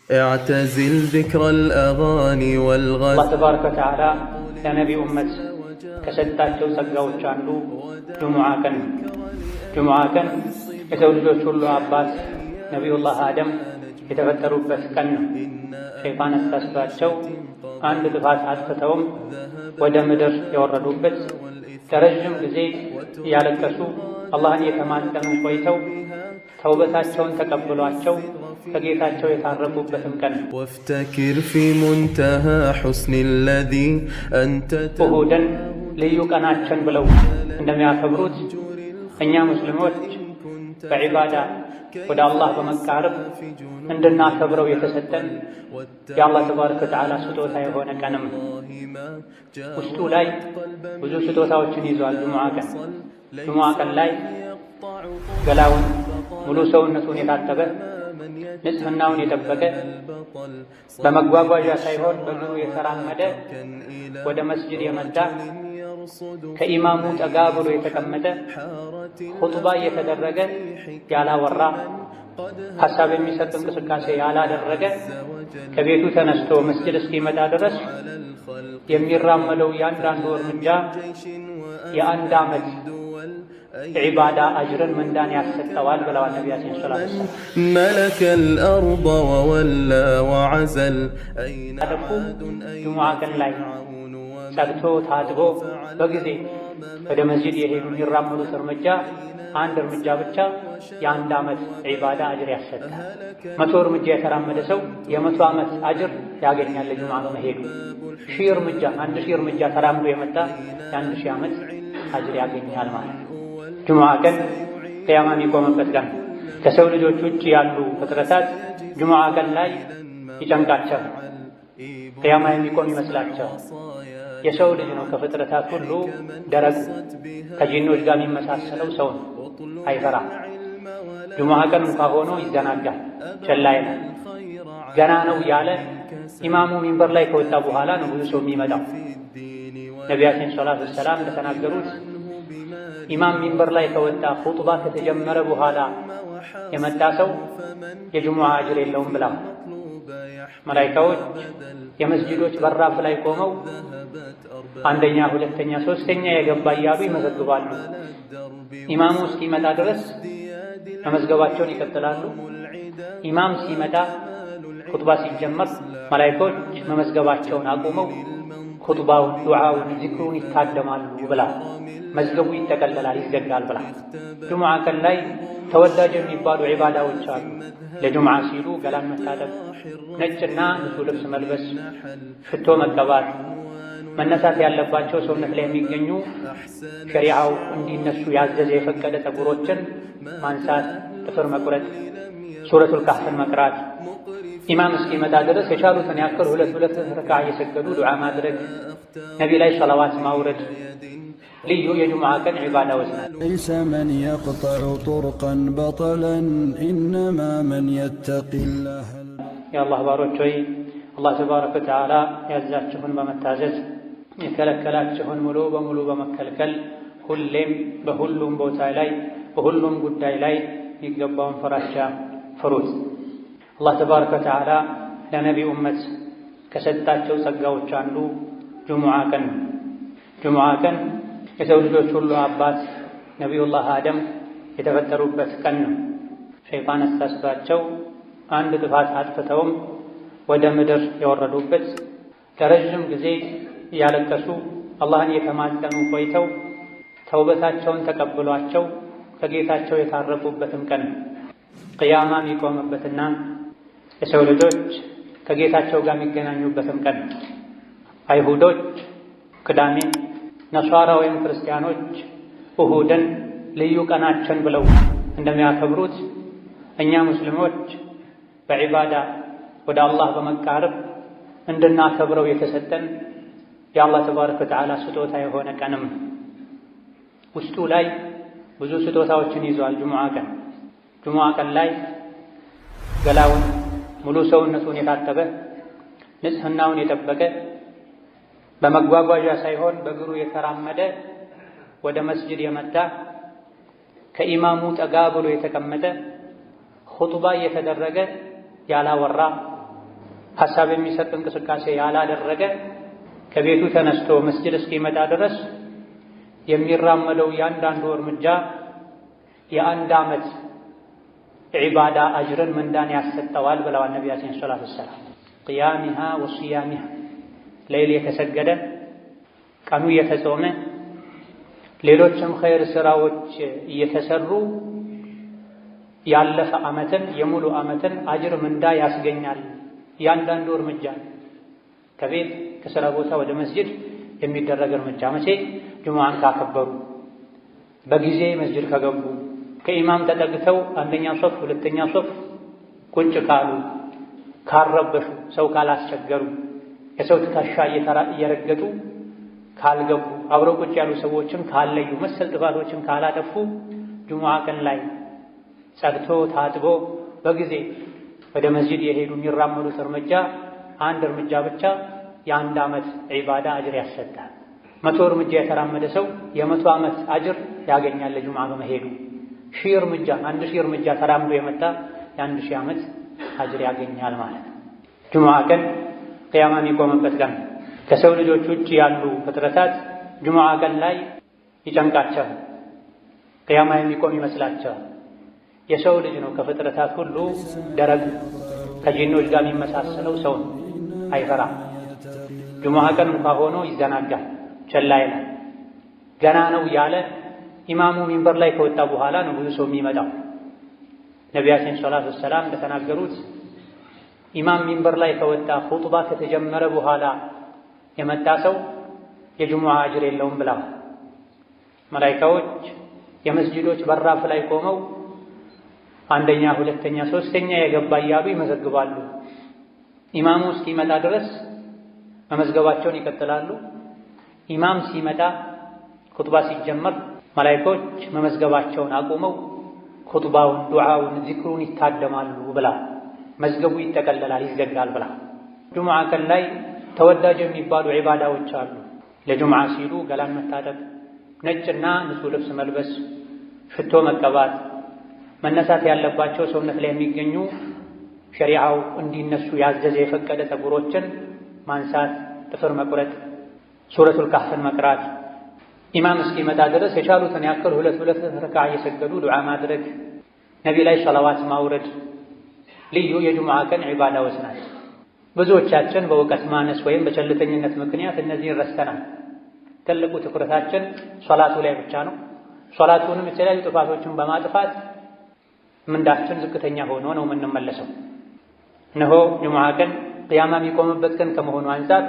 اعتزل ذكر الأغاني والغزل. الله تبارك وتعالى يا نبي أمة كسدتاቸው ጸጋዎች አንዱ ጁሙዓ ቀን የሰው ልጆች ሁሉ አባት ነቢዩላህ አደም የተፈጠሩበት ቀን ነው። ሸይጣን አሳስቷቸው አንድ ጥፋት አጥፍተውም ወደ ምድር የወረዱበት ለረጅም ጊዜ እያለቀሱ አላህን የተማጸኑ ቆይተው ተውበታቸውን ተቀብሏቸው ከጌታቸው የታረቁበትም ቀን ነው። وافتكر في منتهى حسن الذي أنت እሁድን ልዩ ቀናችን ብለው እንደሚያከብሩት እኛ ሙስሊሞች በዒባዳ ወደ አላህ በመቃረብ እንድናከብረው የተሰጠን የአላህ ተባረከ ወተዓላ ስጦታ የሆነ ቀንም ውስጡ ላይ ብዙ ስጦታዎችን ይዟል። ጁሙዓ ቀን ላይ ገላውን ሙሉ ሰውነቱን የታጠበ ንጽህናውን የጠበቀ በመጓጓዣ ሳይሆን በእግሩ የተራመደ ወደ መስጂድ የመጣ ከኢማሙ ጠጋ ብሎ የተቀመጠ ኹጥባ እየተደረገ ያላወራ ሐሳብ የሚሰጥ እንቅስቃሴ ያላደረገ ከቤቱ ተነስቶ መስጂድ እስኪመጣ ድረስ የሚራመደው ያንዳንዱ እርምጃ የአንድ ዓመት ዒባዳ አጅርን ምንዳን ያሰጠዋል ብለዋል ነቢያችን ሰለላሁ ዐለይሂ ወሰለም። ملك الأرض وولى وعزل ጁሙዓ ቀን ላይ ጸድቶ ታጥቦ በጊዜ ወደ መስጂድ የሄዱ የሚራመዱት እርምጃ አንድ እርምጃ ብቻ የአንድ ዓመት ዒባዳ አጅር ያሰጣል። 100 እርምጃ የተራመደ ሰው የ100 ዓመት አጅር ያገኛል ጁሙዓ በመሄዱ። 1000 እርምጃ ተራምዶ የመጣ የ1000 ዓመት አጅር ያገኛል ማለት ነው። ጁሙዓ ቀን ቂያማ የሚቆምበት ቀን ከሰው ልጆች ውጭ ያሉ ፍጥረታት ጁሙዓ ቀን ላይ ይጨንቃቸው ቂያማ የሚቆም ይመስላቸው። የሰው ልጅ ነው ከፍጥረታት ሁሉ ደረቁ ከጂኖች ጋር የሚመሳሰለው ሰው ነው። አይፈራም። ጁሙዓ ቀን እንኳ ሆኖ ይዘናጋል፣ ቸላ ይላል። ገና ነው ያለ ኢማሙ ሚንበር ላይ ከወጣ በኋላ ነው ብዙ ሰው የሚመጣው። ነቢያችን ሰለላሁ ዐለይሂ ወሰለም እንደተናገሩት ኢማም ሚንበር ላይ ከወጣ ኹጥባ ከተጀመረ በኋላ የመጣ ሰው የጁሙዓ አጅር የለውም ብላ መላኢካዎች የመስጂዶች በራፍ ላይ ቆመው አንደኛ፣ ሁለተኛ፣ ሶስተኛ የገባ እያሉ ይመዘግባሉ። ኢማሙ እስኪመጣ ድረስ መመዝገባቸውን ይቀጥላሉ። ኢማም ሲመጣ ኹጥባ ሲጀመር መላኢካዎች መመዝገባቸውን አቁመው ኹጥባውን፣ ዱዓውን፣ ዚክሩን ይታደማሉ ብላ መዝገቡ ይጠቀለላል፣ ይዘጋል ብላ። ጁሙዓ ቀን ላይ ተወዳጅ የሚባሉ ዒባዳዎች አሉ። ለጁሙዓ ሲሉ ገላን መታጠብ፣ ነጭና ንጹህ ልብስ መልበስ፣ ሽቶ መቀባት፣ መነሳት ያለባቸው ሰውነት ላይ የሚገኙ ሸሪዓው እንዲነሱ ያዘዘ የፈቀደ ፀጉሮችን ማንሳት፣ ጥፍር መቁረጥ፣ ሱረቱል ካህፍን መቅራት፣ ኢማም እስኪመጣ ድረስ የቻሉትን ያክል ሁለት ረክዓ እየሰገዱ ዱዓ ማድረግ፣ ነቢ ላይ ሰላዋት ማውረድ ልዩ የጁሙዓ ቀን ዒባዳዎች ናቸው። ليس من يقطع طرقا بطلا إنما من يتقي الله። የአላህ ባሮች ሆይ አላህ ተባረከ ወተዓላ ያዛችሁን በመታዘዝ የከለከላችሁን ሙሉ በሙሉ በመከልከል ሁሌም በሁሉም ቦታ ላይ በሁሉም ጉዳይ ላይ የሚገባውን ፍራቻ ፍሩት። አላህ ተባረከ ወተዓላ ለነቢ ኡመት ከሰጣቸው ጸጋዎች አንዱ ጁሙዓ ቀን የሰው ልጆች ሁሉ አባት ነቢዩላህ አደም የተፈጠሩበት ቀን ነው። ሸይጣን አሳስቷቸው አንድ ጥፋት አጥፍተውም ወደ ምድር የወረዱበት ለረጅም ጊዜ እያለቀሱ አላህን የተማጸኑ ቆይተው ተውበታቸውን ተቀብሏቸው ከጌታቸው የታረቁበትም ቀን ነው። ቅያማ የሚቆምበትና የሰው ልጆች ከጌታቸው ጋር የሚገናኙበትም ቀን ነው። አይሁዶች ቅዳሜ፣ ነሷራ ወይም ክርስቲያኖች እሁድን ልዩ ቀናችን ብለው እንደሚያከብሩት እኛ ሙስሊሞች በዒባዳ ወደ አላህ በመቃረብ እንድናከብረው የተሰጠን የአላህ ተባረከ ወተዓላ ስጦታ የሆነ ቀንም ውስጡ ላይ ብዙ ስጦታዎችን ይዟል። ጁሙዓ ቀን ላይ ገላውን ሙሉ ሰውነቱን የታጠበ ንጽህናውን የጠበቀ በመጓጓዣ ሳይሆን በእግሩ የተራመደ ወደ መስጂድ የመጣ ከኢማሙ ጠጋ ብሎ የተቀመጠ ኹጥባ እየተደረገ ያላወራ ሐሳብ የሚሰጥ እንቅስቃሴ ያላደረገ ከቤቱ ተነስቶ መስጂድ እስኪመጣ ድረስ የሚራመደው ያንዳንዱ እርምጃ የአንድ ዓመት ዒባዳ አጅርን ምንዳን ያሰጠዋል ብለዋል ነቢያችን ሰለላሁ ዐለይሂ ወሰለም። ቅያሚሃ ወሲያሚሃ ሌሊት የተሰገደ ቀኑ የተጾመ ሌሎችም ኸይር ስራዎች እየተሰሩ ያለፈ ዓመትን የሙሉ ዓመትን አጅር ምንዳ ያስገኛል። ያንዳንዱ እርምጃ ከቤት ከሥራ ቦታ ወደ መስጂድ የሚደረግ እርምጃ መቼ? ጁሙዓን ካከበሩ፣ በጊዜ መስጂድ ከገቡ፣ ከኢማም ተጠግተው አንደኛ ሶፍ ሁለተኛ ሶፍ ቁጭ ካሉ፣ ካልረበሹ፣ ሰው ካላስቸገሩ፣ የሰው ትከሻ እየረገጡ ካልገቡ፣ አብረው ቁጭ ያሉ ሰዎችን ካለዩ፣ መሰል ጥፋቶችን ካላጠፉ ጁሙዓ ቀን ላይ ጸድቶ ታጥቦ በጊዜ ወደ መስጂድ የሄዱ የሚራመዱት እርምጃ አንድ እርምጃ ብቻ የአንድ ዓመት ዒባዳ አጅር ያሰጣል። 100 እርምጃ የተራመደ ሰው የ100 ዓመት አጅር ያገኛል ለጁሙዓ በመሄዱ። 1000 እርምጃ 1000 እርምጃ ተራምዶ የመጣ የ1000 ዓመት አጅር ያገኛል ማለት ነው። ጁሙዓ ቀን ቅያማ የሚቆምበት ቀን ከሰው ልጆች ውጭ ያሉ ፍጥረታት ጁሙዓ ቀን ላይ ይጨንቃቸዋል፣ ቅያማ የሚቆም ይመስላቸዋል። የሰው ልጅ ነው ከፍጥረታት ሁሉ ደረግ ከጂኖች ጋር የሚመሳሰለው ሰው ነው። አይፈራም። ጁሙዓ ቀን እንኳ ሆኖ ይዘናጋል፣ ቸላ ይላል። ገና ነው ያለ ኢማሙ ሚንበር ላይ ከወጣ በኋላ ነው ብዙ ሰው የሚመጣው። ነቢያችን ሰለላሁ ዐለይሂ ወሰለም እንደተናገሩት ኢማም ሚንበር ላይ ከወጣ ኹጥባ ከተጀመረ በኋላ የመጣ ሰው የጁሙዓ አጅር የለውም ብለዋል። መላኢካዎች የመስጂዶች በራፍ ላይ ቆመው አንደኛ፣ ሁለተኛ፣ ሶስተኛ የገባ እያሉ ይመዘግባሉ። ኢማሙ እስኪመጣ ድረስ መመዝገባቸውን ይቀጥላሉ። ኢማም ሲመጣ ኹጥባ ሲጀመር መላኢካዎች መመዝገባቸውን አቁመው ኹጥባውን፣ ዱዓውን፣ ዚክሩን ይታደማሉ ብላ መዝገቡ ይጠቀለላል፣ ይዘጋል ብላ። ጁሙዓ ቀን ላይ ተወዳጅ የሚባሉ ዒባዳዎች አሉ። ለጁሙዓ ሲሉ ገላን መታጠብ፣ ነጭና ንጹህ ልብስ መልበስ፣ ሽቶ መቀባት፣ መነሳት ያለባቸው ሰውነት ላይ የሚገኙ ሸሪዓው እንዲነሱ ያዘዘ የፈቀደ ፀጉሮችን ማንሳት፣ ጥፍር መቁረጥ፣ ሱረቱል ካህፍን መቅራት፣ ኢማም እስኪመጣ ድረስ የቻሉትን ያክል ሁለት ረክዓ እየሰገዱ ዱዓ ማድረግ፣ ነቢ ላይ ሰላዋት ማውረድ ልዩ የጁሙዓ ቀን ዒባዳዎች ናቸው። ብዙዎቻችን በእውቀት ማነስ ወይም በቸልተኝነት ምክንያት እነዚህን ረስተናል። ትልቁ ትኩረታችን ሶላቱ ላይ ብቻ ነው። ሶላቱንም የተለያዩ ጥፋቶችን በማጥፋት ምንዳችን ዝቅተኛ ሆኖ ነው የምንመለሰው። እነሆ ጁሙዓ ቀን ቅያማ የሚቆምበት ቀን ከመሆኑ አንፃር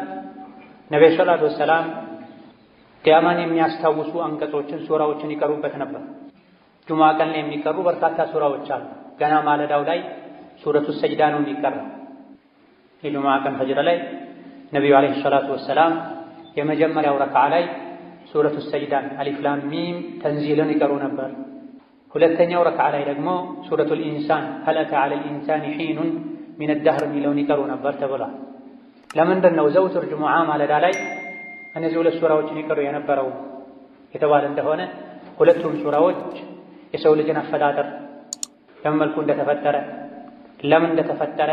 ነቢዩ ሰለላሁ ዐለይሂ ወሰለም ቅያማን የሚያስታውሱ አንቀጾችን፣ ሱራዎችን ይቀሩበት ነበር። ጁሙዓ ቀን ላይ የሚቀሩ በርካታ ሱራዎች አሉ። ገና ማለዳው ላይ ሱረቱ ሰጅዳ ነው የሚቀራው። የጁሙዓ ቀን ፈጅር ላይ ነቢዩ ዐለይሂ ሰላቱ ወሰላም የመጀመሪያው ረክዓ ላይ ሱረቱ ሰጅዳን አሊፍ ላም ሚም ተንዚልን ይቀሩ ነበር። ሁለተኛው ረክዓ ላይ ደግሞ ሱረቱል ኢንሳን ሀል አታ ዐለል ኢንሳኒ ሒኑን ሚነ ደህር የሚለውን ይቀሩ ነበር ተብሏል። ለምንድን ነው ዘውትር ጁሙዓ ማለዳ ላይ እነዚህ ሁለት ሱራዎችን ይቀሩ የነበረው የተባለ እንደሆነ ሁለቱም ሱራዎች የሰው ልጅን አፈጣጠር በምን መልኩ እንደተፈጠረ፣ ለምን እንደተፈጠረ፣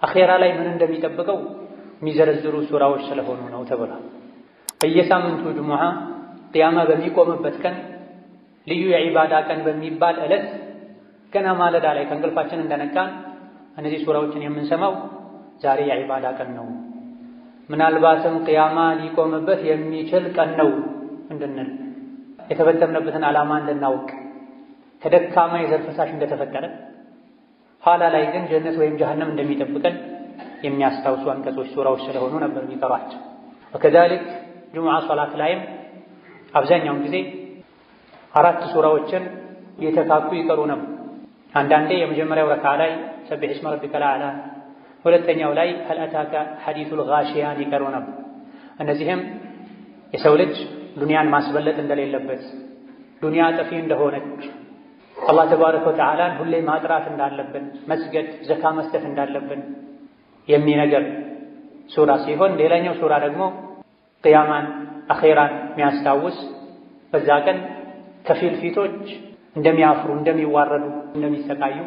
አኼራ ላይ ምን እንደሚጠብቀው የሚዘረዝሩ ሱራዎች ስለሆኑ ነው ተብሏል። በየሳምንቱ ጁሙዓ ቅያማ በሚቆምበት ቀን ልዩ የዒባዳ ቀን በሚባል ዕለት ገና ማለዳ ላይ ከእንቅልፋችን እንደነቃን እነዚህ ሱራዎችን የምንሰማው ዛሬ የዒባዳ ቀን ነው፣ ምናልባትም ቅያማ ሊቆምበት የሚችል ቀን ነው እንድንል፣ የተፈጠርንበትን ዓላማ እንድናውቅ፣ ከደካማ የዘር ፈሳሽ እንደተፈጠረ ኋላ ላይ ግን ጀነት ወይም ጀሀነም እንደሚጠብቀን የሚያስታውሱ አንቀጾች ሱራዎች ስለሆኑ ነበር የሚቀሯቸው። ወከዛሊክ ጁሙዓ ሶላት ላይም አብዛኛውን ጊዜ 4 ሱራዎችን የተካኩ ይቀሩ ነበር። አንዳንዴ የመጀመሪያው ረክዓ ላይ ሰቢሕ እስመ ረቢከል አዕላ፣ ሁለተኛው ላይ ሀል አታከ ሐዲሱል ጋሺያን ይቀሩ ነበር። እነዚህም የሰው ልጅ ዱንያን ማስበለጥ እንደሌለበት፣ ዱንያ ጠፊ እንደሆነች፣ አላህ ተባረከ ወተዓላን ሁሌ ማጥራት እንዳለብን፣ መስገድ፣ ዘካ መስጠት እንዳለብን የሚነገር ሱራ ሲሆን ሌላኛው ሱራ ደግሞ ቅያማን አኼራን የሚያስታውስ በዛ ቀን ከፊል ፊቶች እንደሚያፍሩ፣ እንደሚዋረዱ፣ እንደሚሰቃዩ፣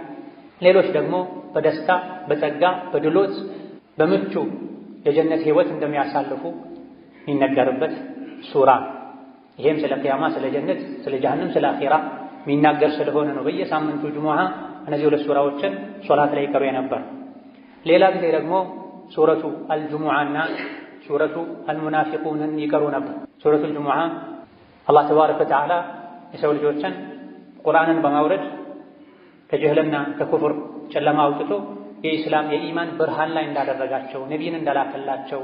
ሌሎች ደግሞ በደስታ በጸጋ በድሎት በምቹ የጀነት ህይወት እንደሚያሳልፉ የሚነገርበት ሱራ። ይሄም ስለ ቂያማ፣ ስለ ጀነት፣ ስለ ጀሃነም፣ ስለ አኺራ የሚናገር ስለሆነ ነው በየሳምንቱ ጁሙዓ እነዚህ ሁለት ሱራዎችን ሶላት ላይ ይቀሩ የነበር። ሌላ ጊዜ ደግሞ ሱረቱ አልጁሙዓና ሱረቱ አልሙናፊቁንን ይቀሩ ነበር። ሱረቱ አልጁሙዓ አላህ ተባረከ ወተዓላ የሰው ልጆችን ቁርአንን በማውረድ ከጅህልና ከኩፍር ጨለማ አውጥቶ የኢስላም የኢማን ብርሃን ላይ እንዳደረጋቸው፣ ነቢይን እንደላከላቸው፣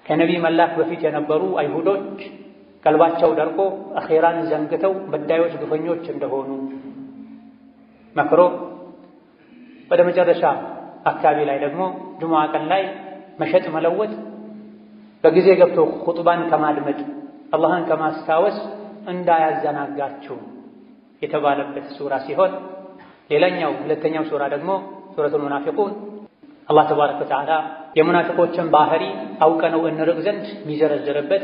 ከነቢይ መላክ በፊት የነበሩ አይሁዶች ቀልባቸው ደርቆ አኼራን ዘንግተው በዳዮች ግፈኞች እንደሆኑ መክሮ ወደ መጨረሻ አካባቢ ላይ ደግሞ ጁሙዓ ቀን ላይ መሸጥ መለወጥ በጊዜ ገብቶ ኹጥባን ከማድመጥ አላህን ከማስታወስ እንዳያዘናጋችሁ የተባለበት ሱራ ሲሆን ሌላኛው ሁለተኛው ሱራ ደግሞ ሱረቱል ሙናፊቁን አላህ ተባረከ ወተዓላ የሙናፊቆችን ባህሪ አውቀነው እንርቅ ዘንድ የሚዘረዝርበት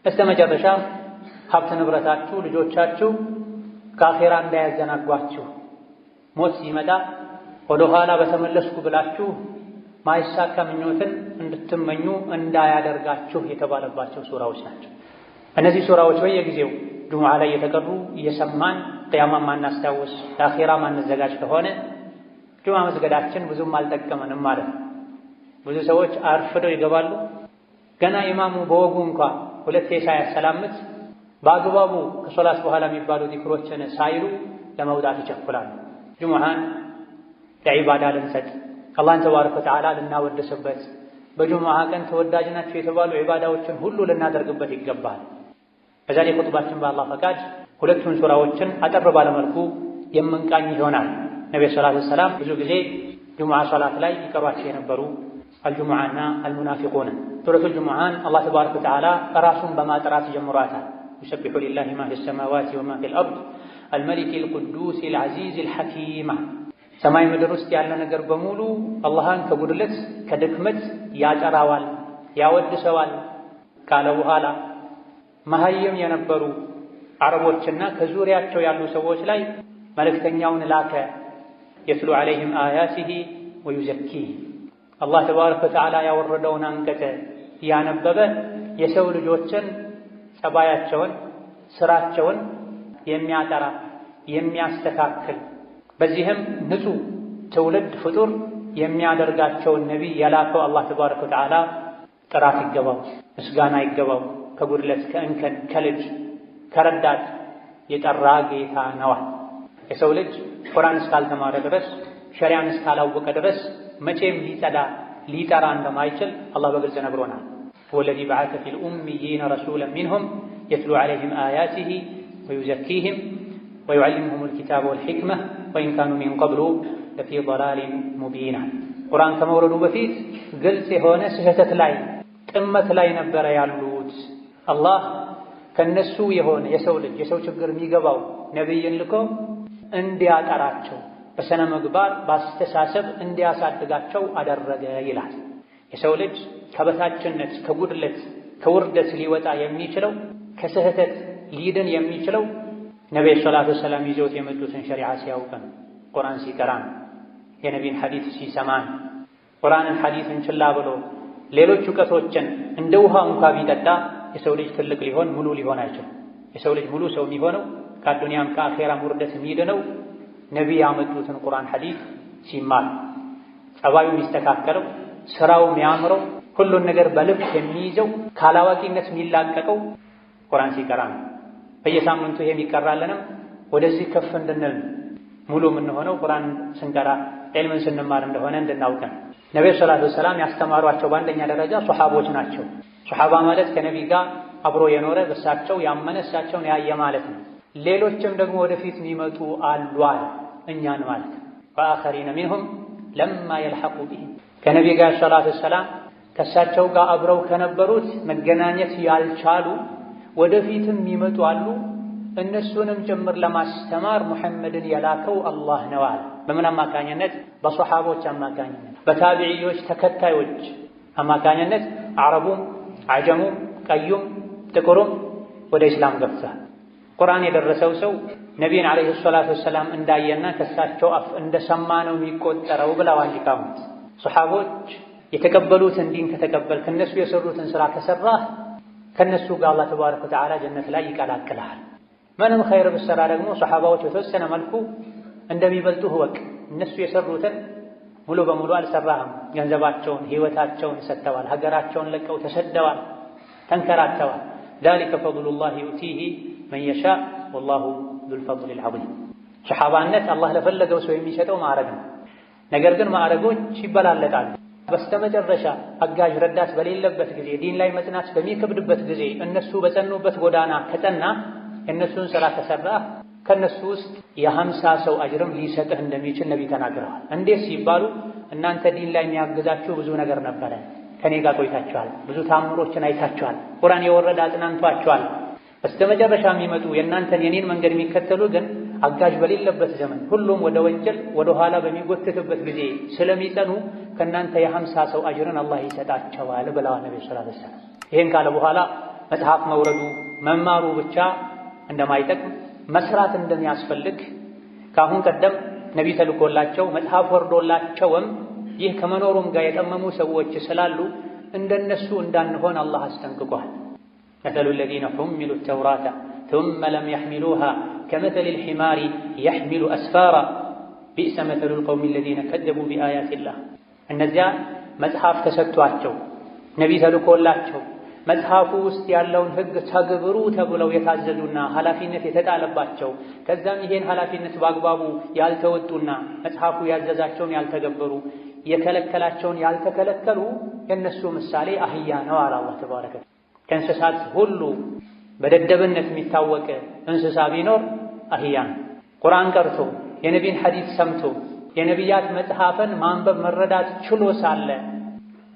እስከ መጨረሻ ሀብት ንብረታችሁ፣ ልጆቻችሁ ከአኼራ እንዳያዘናጓችሁ ሞት ሲመጣ ወደ ኋላ በተመለስኩ ብላችሁ ማይሳካ ምኞትን እንድትመኙ እንዳያደርጋችሁ የተባለባቸው ሱራዎች ናቸው። እነዚህ ሱራዎች በየጊዜው ጁሙዓ ላይ የተቀሩ እየሰማን ቅያማ ማናስታውስ ለአኼራ ማንዘጋጅ ከሆነ ጁሙዓ መስገዳችን ብዙም አልጠቀመንም ማለት ነው። ብዙ ሰዎች አርፍደው ይገባሉ። ገና ኢማሙ በወጉ እንኳ ሁለቴ ሳያሰላምት በአግባቡ ከሶላት በኋላ የሚባሉ ዚክሮችን ሳይሉ ለመውጣት ይቸኩላሉ። ጁሙዓን ለዒባዳ ልንሰጥ፣ አላህን ተባረከ ወተዓላ ልናወድስበት፣ በጁሙዓ ቀን ተወዳጅ ናቸው የተባሉ ዒባዳዎችን ሁሉ ልናደርግበት ይገባል። በዛሬ ኹጥባችን በአላህ ፈቃድ ሁለቱን ሱራዎችን አጠር ባለመልኩ የምንቃኝ ይሆናል። ነብዩ ሰለላሁ ዐለይሂ ወሰለም ብዙ ጊዜ ጁሙዓ ሶላት ላይ ይቀሯቸው የነበሩ አልጁሙዓና አልሙናፊቁን። ሱረቱል ጁሙዓን አላህ ተባረከ ወተዓላ ራሱን በማጥራት ጀምሯታል። ዩሰቢሑ ሊላሂ ማ ፊ ሰማዋቲ ወማ ፊል አርድ አልመሊኪል ቁዱሲል ዐዚዚል ሐኪም። ሰማይ ምድር ውስጥ ያለ ነገር በሙሉ አላህን ከጉድለት ከድክመት ያጠራዋል፣ ያወድሰዋል ካለ በኋላ መሀይም የነበሩ አረቦችና ከዙሪያቸው ያሉ ሰዎች ላይ መልእክተኛውን ላከ። የትሉ ዐለይሂም አያቲሂ ወዩዘኪህ። አላህ ተባረከ ወተዓላ ያወረደውን አንቀጽ ያነበበ የሰው ልጆችን ጸባያቸውን፣ ስራቸውን የሚያጠራ የሚያስተካክል፣ በዚህም ንጹህ ትውልድ ፍጡር የሚያደርጋቸውን ነቢይ የላከው አላህ ተባረከ ወተዓላ ጥራት ይገባው፣ ምስጋና ይገባው። ከጉድለት ከእንከን ከልጅ ከረዳት የጠራ ጌታ ነዋ። የሰው ልጅ ቁርአን እስካልተማረ ድረስ ሸሪዓን እስካላወቀ ድረስ መቼም ሊጠራ እንደማይችል አላህ በግልጽ ነግሮናል። ወለዚ በዐሰ ፊል ኡሚይነ ረሱለን ሚንሁም የትሉ ዐለይሂም አያቲሂ ወዩዘኪሂም ወዩዐልሊሙሁሙል ኪታበ ወልሒክመ ወኢን ካኑ ሚን ቀብሉ ለፊ ضላሊን ሙቢን። ቁርአን ከመውረዱ በፊት ግልጽ የሆነ ስህተት ላይ ጥመት ላይ ነበረ ያሉት። አላህ ከነሱ የሆነ የሰው ልጅ የሰው ችግር የሚገባው ነቢይን ልኮ እንዲያጠራቸው በሰነ ምግባር በአስተሳሰብ እንዲያሳድጋቸው አደረገ ይላል። የሰው ልጅ ከበታችነት ከጉድለት ከውርደት ሊወጣ የሚችለው ከስህተት ሊድን የሚችለው ነቢዩ ሰለላሁ ዐለይሂ ወሰለም ይዘውት የመጡትን ሸሪዓ ሲያውቀን፣ ቁርአን ሲቀራን፣ የነቢይን ሐዲስ ሲሰማን። ቁርአንን ሐዲስን ችላ ብሎ ሌሎች እውቀቶችን እንደ ውሃ እንኳ ቢጠጣ የሰው ልጅ ትልቅ ሊሆን ሙሉ ሊሆን አይችልም። የሰው ልጅ ሙሉ ሰው የሚሆነው ከአዱንያም ከአኼራም ውርደት የሚድነው ነቢይ ያመጡትን ቁርአን ሐዲስ ሲማር፣ ጸባዩ የሚስተካከለው፣ ስራው የሚያምረው፣ ሁሉን ነገር በልብ የሚይዘው፣ ካላዋቂነት የሚላቀቀው ቁርአን ሲቀራ ነው። በየሳምንቱ ይሄ የሚቀራለንም ወደዚህ ከፍ እንድንል ሙሉ የምንሆነው ቁርአን ስንቀራ ዒልምን ስንማር እንደሆነ እንድናውቀን። ነብዩ ሰለላሁ ዐለይሂ ወሰለም ያስተማሯቸው በአንደኛ ደረጃ ሱሐቦች ናቸው። ሱሐባ ማለት ከነቢይ ጋር አብሮ የኖረ በሳቸው ያመነ እሳቸውን ያየ ማለት ነው። ሌሎችም ደግሞ ወደፊት የሚመጡ አሉ አለ እኛን ማለት ነው። ወአኸሪነ ሚንሁም ለማ የልሐቁ ቢሂም ከነቢይ ጋር ሰለላሁ ዐለይሂ ወሰለም ከእሳቸው ጋር አብረው ከነበሩት መገናኘት ያልቻሉ ወደፊትም የሚመጡ አሉ። እነሱንም ጭምር ለማስተማር ሙሐመድን የላከው አላህ ነው አለ። በምን አማካኝነት? በሱሐቦች አማካኝነት፣ በታቢዒዎች ተከታዮች አማካኝነት አረቡም አጀሙም ቀዩም ጥቁሩም ወደ ኢስላም ገብቷል። ቁርአን የደረሰው ሰው ነቢይን ዓለይሂ ሰላቱ ወሰላም እንዳየና ከሳቸው አፍ እንደሰማ ነው የሚቆጠረው ብለዋል ሊቃውንት። ሶሐቦች የተቀበሉትን ዲን ከተቀበልክ እነሱ የሰሩትን ስራ ከሰራህ ከነሱ ጋር አላህ ተባረከ ወተዓላ ጀነት ላይ ይቀላቅልሃል። ምንም ኸይር ብትሰራ ደግሞ ሶሐባዎች በተወሰነ መልኩ እንደሚበልጡህ እወቅ። እነሱ የሰሩትን ሙሉ በሙሉ አልሰራህም። ገንዘባቸውን፣ ህይወታቸውን ሰጥተዋል። ሀገራቸውን ለቀው ተሰደዋል፣ ተንከራተዋል። ዛሊከ ፈድሉላሂ ዩእቲሂ መን የሻእ ወላሁ ዙል ፈድሊል ዐዚም። ሶሐባነት አላህ ለፈለገው ሰው የሚሰጠው ማዕረግ ነው። ነገር ግን ማዕረጎች ይበላለጣሉ። በስተመጨረሻ አጋዥ ረዳት በሌለበት ጊዜ፣ ዲን ላይ መጽናት በሚከብድበት ጊዜ እነሱ በጸኑበት ጎዳና ከጸና የእነሱን ስራ ከሰራህ ከእነሱ ውስጥ የ50 ሰው አጅርም ሊሰጥህ እንደሚችል ነቢ ተናግረዋል። እንዴት ሲባሉ እናንተ ዲን ላይ የሚያግዛችሁ ብዙ ነገር ነበረ፣ ከኔ ጋር ቆይታችኋል፣ ብዙ ታምሮችን አይታችኋል፣ ቁርአን የወረደ አጽናንቷችኋል። በስተመጨረሻ የሚመጡ የእናንተን የኔን መንገድ የሚከተሉ ግን አጋዥ በሌለበት ዘመን ሁሉም ወደ ወንጀል ወደ ኋላ በሚጎትትበት ጊዜ ስለሚጸኑ ከእናንተ የ50 ሰው አጅርን አላህ ይሰጣቸዋል ብለዋል ነቢ ሰለላሁ ዐለይሂ ወሰለም። ይህን ካለ በኋላ መጽሐፍ መውረዱ መማሩ ብቻ እንደማይጠቅም መስራት እንደሚያስፈልግ ከአሁን ቀደም ነቢ ተልኮላቸው መጽሐፍ ወርዶላቸውም ይህ ከመኖሩም ጋር የጠመሙ ሰዎች ስላሉ እንደነሱ እንዳንሆን አላህ አስጠንቅቋል። መሰሉ ለዚነ ሑሚሉ ተውራተ ثم لم يحملوها كمثل الحمار يحمل أسفارا بئس مثل القوم الذين كذبوا بآيات الله። እነዚያ መጽሐፍ ተሰጥቷቸው ነቢ ተልኮላቸው መጽሐፉ ውስጥ ያለውን ሕግ ተግብሩ ተብለው የታዘዙና ኃላፊነት የተጣለባቸው ከዛም ይሄን ኃላፊነት በአግባቡ ያልተወጡና መጽሐፉ ያዘዛቸውን ያልተገበሩ የከለከላቸውን ያልተከለከሉ የነሱ ምሳሌ አህያ ነው አለ አላህ ተባረከ። ከእንስሳት ሁሉ በደደብነት የሚታወቅ እንስሳ ቢኖር አህያ ነው። ቁርአን ቀርቶ የነቢን ሐዲስ ሰምቶ የነቢያት መጽሐፍን ማንበብ መረዳት ችሎ ሳለ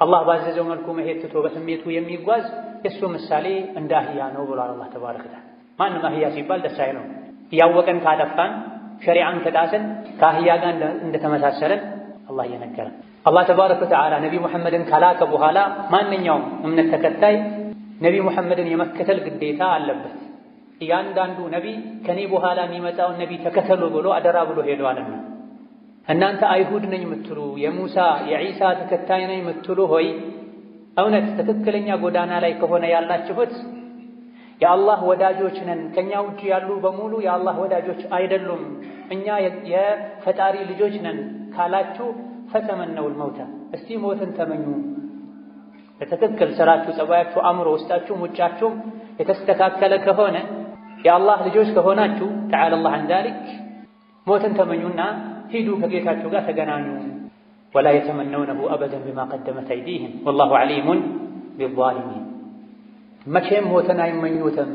አላህ ባዘዘው መልኩ መሄድ ትቶ በስሜቱ የሚጓዝ የሱ ምሳሌ እንደ አህያ ነው ብሏል አላህ ተባረከ ወተዓላ። ማንም አህያ ሲባል ደስ አይለው። እያወቀን ካጠፋን ሸሪዓን ከጣስን ከአህያ ጋር እንደተመሳሰለን አላህ እየነገረን። አላህ ተባረከ ወተዓላ ነቢ ሙሐመድን ከላከ በኋላ ማንኛውም እምነት ተከታይ ነቢ ሙሐመድን የመከተል ግዴታ አለበት። እያንዳንዱ ነቢ ከኔ በኋላ የሚመጣውን ነቢ ተከተሉ ብሎ አደራ ብሎ ሄዷልና እናንተ አይሁድ ነኝ የምትሉ የሙሳ የዒሳ ተከታይ ነኝ የምትሉ ሆይ እውነት ትክክለኛ ጎዳና ላይ ከሆነ ያላችሁት የአላህ ወዳጆች ነን፣ ከኛ ውጭ ያሉ በሙሉ የአላህ ወዳጆች አይደሉም፣ እኛ የፈጣሪ ልጆች ነን ካላችሁ ፈተመነውል መውታ፣ እስቲ ሞትን ተመኙ። በትክክል ስራችሁ፣ ጸባያችሁ፣ አእምሮ፣ ውስጣችሁም ውጫችሁም የተስተካከለ ከሆነ የአላህ ልጆች ከሆናችሁ ተዓላ አላህ ዐን ዛሊክ ሞትን ተመኙና ሂዱ ከጌታችሁ ጋር ተገናኙ። ወላ የተመነውነሁ አበደን ቢማ ቀደመት አይዲህም ወላሁ ዐሊሙን ቢዛሊሚን። መቼም ሞትን አይመኙትም፣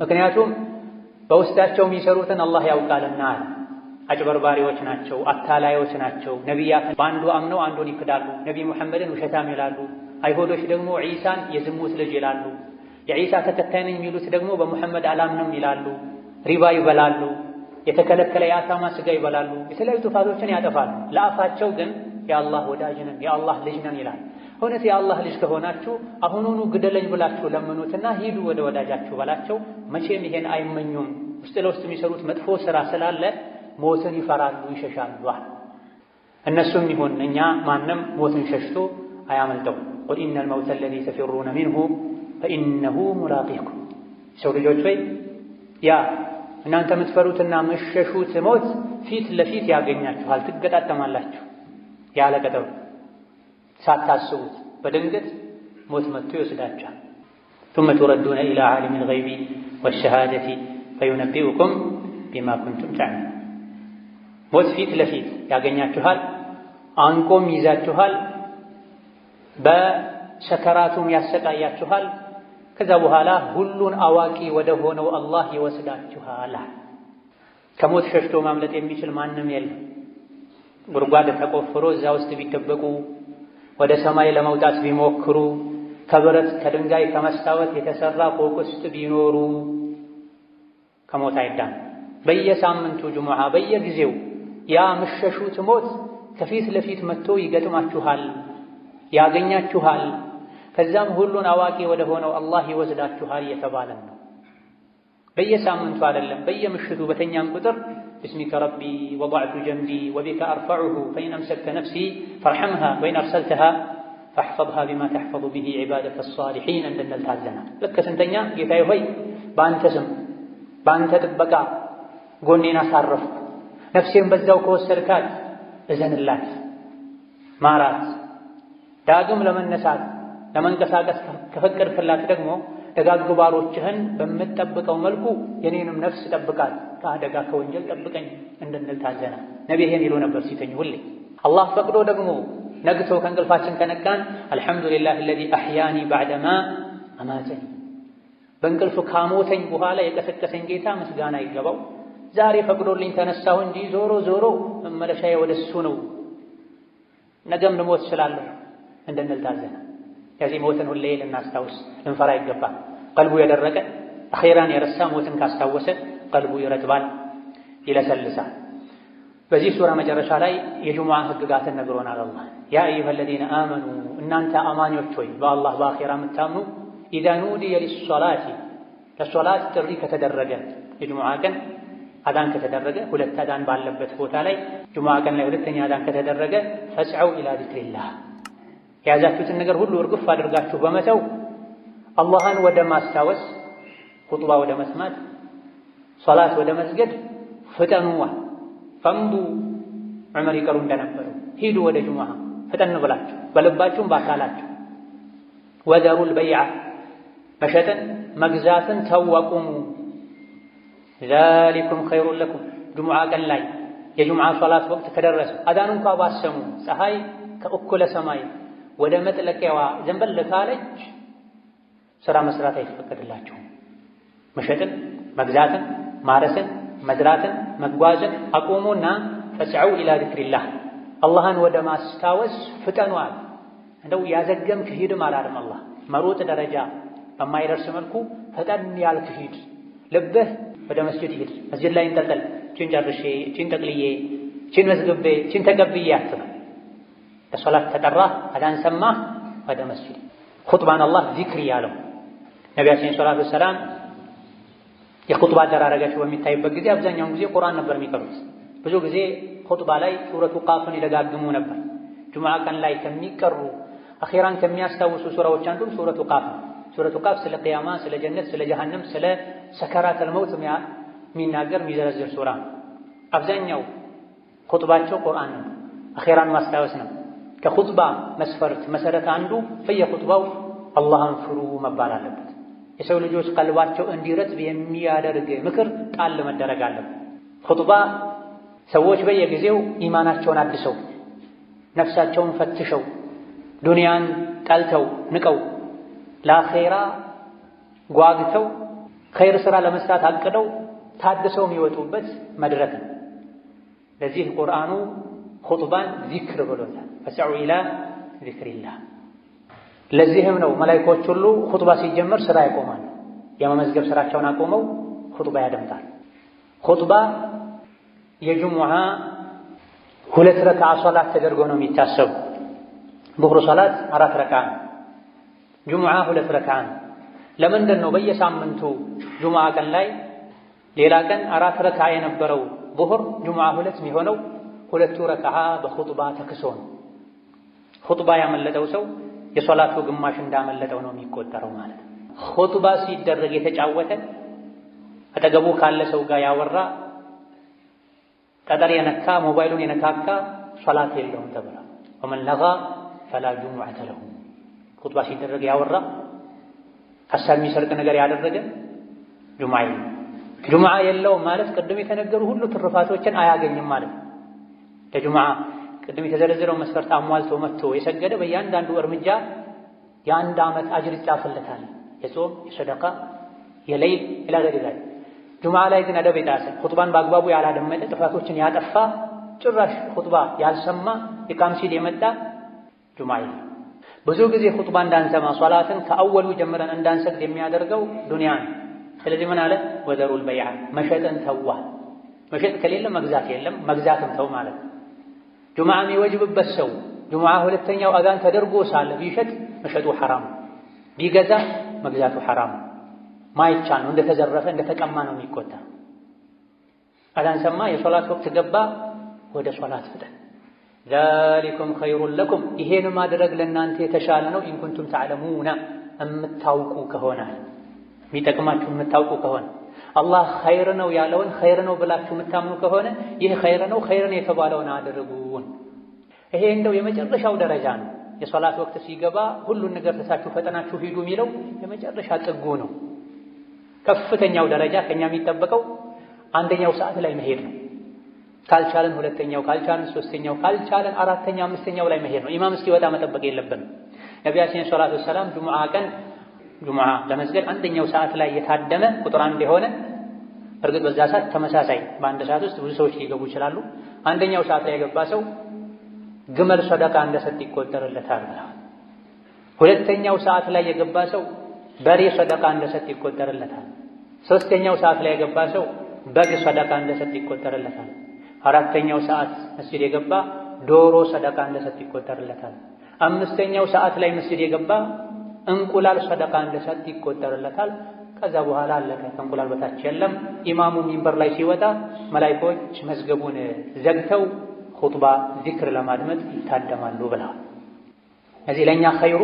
ምክንያቱም በውስጣቸው የሚሰሩትን አላህ ያውቃልና። አጭበርባሪዎች ናቸው፣ አታላዮች ናቸው። ነቢያትን በአንዱ አምነው አንዱን ይክዳሉ። ነቢ ሙሐመድን ውሸታም ይላሉ። አይሁዶች ደግሞ ዒሳን የዝሙት ልጅ ይላሉ። የዒሳ ተከታይ ነኝ የሚሉት ደግሞ በሙሐመድ አላምንም ይላሉ። ሪባ ይበላሉ። የተከለከለ የአሳማ ስጋ ይበላሉ። የተለያዩ ጥፋቶችን ያጠፋሉ። ለአፋቸው ግን የአላህ ወዳጅ ነን የአላህ ልጅ ነን ይላል። እውነት የአላህ ልጅ ከሆናችሁ አሁኑኑ ግደለኝ ብላችሁ ለምኑትና ሂዱ ወደ ወዳጃችሁ በላቸው። መቼም ይሄን አይመኙም። ውስጥ ለውስጥ የሚሰሩት መጥፎ ስራ ስላለ ሞትን ይፈራሉ፣ ይሸሻሉ። እነሱም ይሁን እኛ ማንም ሞትን ሸሽቶ አያመልጠው። ቁል ኢነል መውተ አለዚ ተፊሩነ ሚንሁ ፈኢነሁ ሙላቂኩም። ሰው ልጆች ወይ ያ እናንተ የምትፈሩትና የምትሸሹት ሞት ፊት ለፊት ያገኛችኋል፣ ትገጣጠማላችሁ። ያለ ቀጠሮ ሳታስቡት በድንገት ሞት መጥቶ ይወስዳችኋል። ثم تردون إلى عالم الغيب والشهادة فينبئكم بما كنتم تعملون። ሞት ፊት ለፊት ያገኛችኋል፣ አንቆም ይዛችኋል፣ በሰከራቱም ያሰቃያችኋል። ከዛ በኋላ ሁሉን አዋቂ ወደ ሆነው አላህ ይወስዳችኋል። ከሞት ሸሽቶ ማምለጥ የሚችል ማንም የለም። ጉድጓድ ተቆፍሮ እዛ ውስጥ ቢደበቁ፣ ወደ ሰማይ ለመውጣት ቢሞክሩ፣ ከብረት ከድንጋይ ከመስታወት የተሰራ ፎቅ ውስጥ ቢኖሩ ከሞት አይዳን። በየሳምንቱ ጁሙዓ በየጊዜው ያ ምሸሹት ሞት ከፊት ለፊት መጥቶ ይገጥማችኋል፣ ያገኛችኋል። ከዛም ሁሉን አዋቂ ወደ ሆነው አላህ ይወስዳችኋል የተባለን ነው። በየሳምንቱ አይደለም፣ በየምሽቱ በተኛም ቁጥር باسمك ربي وضعت جنبي وبك أرفعه فإن أمسكت نفسي فارحمها وإن أرسلتها فاحفظها بما تحفظ به عبادك الصالحين عندنا التعزنا لك سنتنيا ጌታዬ ሆይ በአንተ ስም በአንተ ጥበቃ ጎኔን አሳረፍኩ ነፍሴን በዛው ከወሰድካት እዘንላት ማራት ዳግም ለመነሳት ለመንቀሳቀስ ከፈቀድክላት ደግሞ ደጋግ ባሮችህን በምትጠብቀው መልኩ የኔንም ነፍስ ጠብቃት ከአደጋ ከወንጀል ጠብቀኝ እንድንል ታዘና ነብይ ይሄን ይሉ ነበር ሲተኙ ሁሌ አላህ ፈቅዶ ደግሞ ነግቶ ከእንቅልፋችን ከነቃን አልሐምዱሊላህ الذي احياني بعدما اماتني በእንቅልፍ ካሞተኝ በኋላ የቀሰቀሰኝ ጌታ ምስጋና ይገባው ዛሬ ፈቅዶልኝ ተነሳሁ እንጂ ዞሮ መመለሻዬ ወደሱ ነው ነገም ልሞት እችላለሁ እንድንል ታዘና የዚህ ሞትን ሁሌ ልናስታውስ ልንፈራ ይገባል ቀልቡ የደረቀ አኺራን የረሳ ሞትን ካስታወሰ ቀልቡ ይረጥባል ይለሰልሳል በዚህ ሱራ መጨረሻ ላይ የጁሙዓ ህግጋትን ነግሮናል አላህ ያ አዩሀ الذين آمنوا እናንተ አማኞች ሆይ በአላህ በአኺራ የምታምኑ إذا نودي للصلاة ለሶላት ጥሪ ከተደረገ የጁሙዓ ቀን አዳን ከተደረገ ሁለት አዳን ባለበት ቦታ ላይ ጁሙዓ ቀን ላይ ሁለተኛ አዳን ከተደረገ ፈስዐው ኢላ ዚክሪላህ የያዛችሁትን ነገር ሁሉ እርግፍ አድርጋችሁ በመተው አላህን ወደ ማስታወስ ኹጥባ ወደ መስማት ሶላት ወደ መስገድ ፍጠኑዋ ፈምዱ ዑመር ይቀሩ እንደነበሩ ሂዱ ወደ ጁሙዓ ፍጠን ብላችሁ በልባችሁም በአካላችሁ ወደሩል በይዓ መሸጥን መግዛትን ተወቁሙ ዛሊኩም ኸይሩን ለኩም ጁሙዓ ቀን ላይ የጁሙዓ ሶላት ወቅት ከደረሰ አዳን እንኳን ባሰሙ ፀሐይ ከእኩለ ሰማይ ወደ መጥለቂያዋ ዘንበል ካለች ስራ መስራት አይፈቀድላችሁም መሸጥን መግዛትን ማረስን መዝራትን መጓዝን አቁሙና ፈስዐው ኢላ ዚክሪላህ አላህን ወደ ማስታወስ ፍጠኗል እንደው ያዘገምክ ሂድም አላለም አላህ መሮጥ ደረጃ በማይደርስ መልኩ ፈጠን ያልክ ሂድ ልብህ ወደ መስጂድ ሂድ መስጂድ ላይ እንጠልጠል ቺን ጨርሼ ቺን ጠቅልዬ ቺን መስግቤ ቺን ተቀብዬ አትበል ለሶላት ተጠራ አዳን ሰማ ወደ መስጂድ ኹጥባን አላህ ዚክር ያለው ነቢያችን ሰለላሁ ዐለይሂ ወሰለም የኹጥባ አደራረጋቸው በሚታይበት ጊዜ አብዛኛውን ጊዜ ቁርአን ነበር የሚቀሩት ብዙ ጊዜ ኹጥባ ላይ ሱረቱ ቃፍን ይደጋግሙ ነበር ጁሙዓ ቀን ላይ ከሚቀሩ አኺራን ከሚያስታውሱ ሱራዎች አንዱም ሱረቱ ቃፍ ሱረቱ ቃፍ ስለ ቂያማ ስለ ጀነት ስለ ጀሃነም ስለ ሰከራተል መውት የሚናገር የሚዘረዝር ሱራ አብዛኛው ኹጥባቸው ቁርአን ነው አኺራን ማስታወስ ነው ከኹጥባ መስፈርት መሰረት አንዱ በየኹጥባው አላህን ፍሩ መባል አለበት የሰው ልጆች ቀልባቸው እንዲረጥብ የሚያደርግ ምክር ጣል መደረግ አለበት ኹጥባ ሰዎች በየጊዜው ኢማናቸውን አድሰው ነፍሳቸውን ፈትሸው ዱንያን ጠልተው ንቀው ለአኺራ ጓግተው ኸይር ስራ ለመስራት አቅደው ታድሰው የሚወጡበት መድረክ ነው ለዚህ ቁርአኑ ኹጥባን ዚክር ብሎታል ፈስዐው ኢላ ዚክሪላህ ለዚህም ነው መላእክቶች ሁሉ ኹጥባ ሲጀመር ስራ ያቆማሉ የመመዝገብ ስራቸውን አቆመው ኹጥባ ያደምጣል ኹጥባ የጁሙዓ ሁለት ረክዓ ሶላት ተደርጎ ነው የሚታሰቡ ዙህር ሶላት 4 ረክዓ ጁሙዓ 2 ረክዓ ለምንድን ነው በየሳምንቱ ጁሙዓ ቀን ላይ ሌላ ቀን 4 ረክዓ የነበረው ዙህር ጁሙዓ 2 የሚሆነው ሁለቱ ረክዓ በኹጥባ ተክሶ ነው ኹጥባ ያመለጠው ሰው የሶላቱ ግማሽ እንዳመለጠው ነው የሚቆጠረው ማለት ኹጥባ ሲደረግ የተጫወተ አጠገቡ ካለ ሰው ጋር ያወራ ጠጠር የነካ ሞባይሉን የነካካ ሶላት የለውም ተብሏል ወመን ለጋ ፈላ ጁሙዐተ ለሁ ኹጥባ ሲደረግ ያወራ ሐሳብ የሚሰርቅ ነገር ያደረገ ጁሙዓ የለውም ማለት ቅድም የተነገሩ ሁሉ ትርፋቶችን አያገኝም ማለት ለጁሙዓ ቅድም የተዘረዘረው መስፈርት አሟልቶ መጥቶ የሰገደ በእያንዳንዱ እርምጃ የአንድ ዓመት አጅር ይጻፍለታል የጾም የሰደቃ የሌይል ኢላ ገሪዛይ ጁሙዓ ላይ ግን አደብ የጣሰ ኹጥባን በአግባቡ ያላደመጠ ጥፋቶችን ያጠፋ ጭራሽ ኹጥባ ያልሰማ ኢቃም ሲል የመጣ ጁሙዓ ብዙ ጊዜ ኹጥባ እንዳንሰማ ሶላትን ከአወሉ ጀምረን እንዳንሰግድ የሚያደርገው ዱንያ ነው ስለዚህ ምን አለ ወዘሩል በይዓ መሸጥን ተዋ መሸጥ ከሌለ መግዛት የለም መግዛትም ተው ማለት ጁሙዓ የሚወጅብበት ሰው ጁሙዓ ሁለተኛው አዛን ተደርጎ ሳለ ቢሸጥ መሸጡ ሐራም ቢገዛ መግዛቱ ሐራም ማይቻል ነው እንደተዘረፈ እንደተቀማ ነው የሚቆጠር አዛን ሰማ የሶላት ወቅት ገባ ወደ ሶላት ፍጠን። ዛሊኩም ኸይሩን ለኩም ይሄን ማድረግ ለእናንተ የተሻለ ነው። ኢን ኩንቱም ተዕለሙና እምታውቁ ከሆነ የሚጠቅማችሁ የምታውቁ ከሆነ አላህ ኸይር ነው ያለውን ኸይር ነው ብላችሁ የምታምኑ ከሆነ ይህ ኸይር ነው የተባለውን አድርጉን። ይሄ እንደው የመጨረሻው ደረጃ ነው። የሶላት ወቅት ሲገባ ሁሉን ነገር ተሳችሁ ፈጠናችሁ ሂዱ የሚለው የመጨረሻ ጥጉ ነው። ከፍተኛው ደረጃ ከኛ የሚጠበቀው አንደኛው ሰዓት ላይ መሄድ ነው። ካልቻለን ሁለተኛው፣ ካልቻለን ሶስተኛው፣ ካልቻለን አራተኛ አምስተኛው ላይ መሄድ ነው። ኢማም እስኪወጣ መጠበቅ የለብንም። ነቢያችን ሰለላሁ ዐለይሂ ወሰለም ጁሙዓ ለመስገድ አንደኛው ሰዓት ላይ የታደመ ቁጥር አንድ የሆነ እርግጥ በዛ ሰዓት ተመሳሳይ በአንድ ሰዓት ውስጥ ብዙ ሰዎች ሊገቡ ይችላሉ። አንደኛው ሰዓት ላይ የገባ ሰው ግመል ሰደቃ እንደሰጥ ይቆጠርለታል ብለዋል። ሁለተኛው ሰዓት ላይ የገባ ሰው በሬ ሰደቃ እንደሰጥ ይቆጠርለታል። ሶስተኛው ሰዓት ላይ የገባ ሰው በግ ሰደቃ እንደሰጥ ይቆጠርለታል። አራተኛው ሰዓት መስጂድ የገባ ዶሮ ሰደቃ እንደሰጥ ይቆጠርለታል። አምስተኛው ሰዓት ላይ መስጂድ የገባ እንቁላል ሰደቃ እንደሰጥ ይቆጠርለታል። ከዛ በኋላ አለቀ። ከእንቁላል በታች የለም። ኢማሙ ሚንበር ላይ ሲወጣ መላኢኮች መዝገቡን ዘግተው ኹጥባ ዚክር ለማድመጥ ይታደማሉ ብለዋል። እዚህ ለእኛ ኸይሩ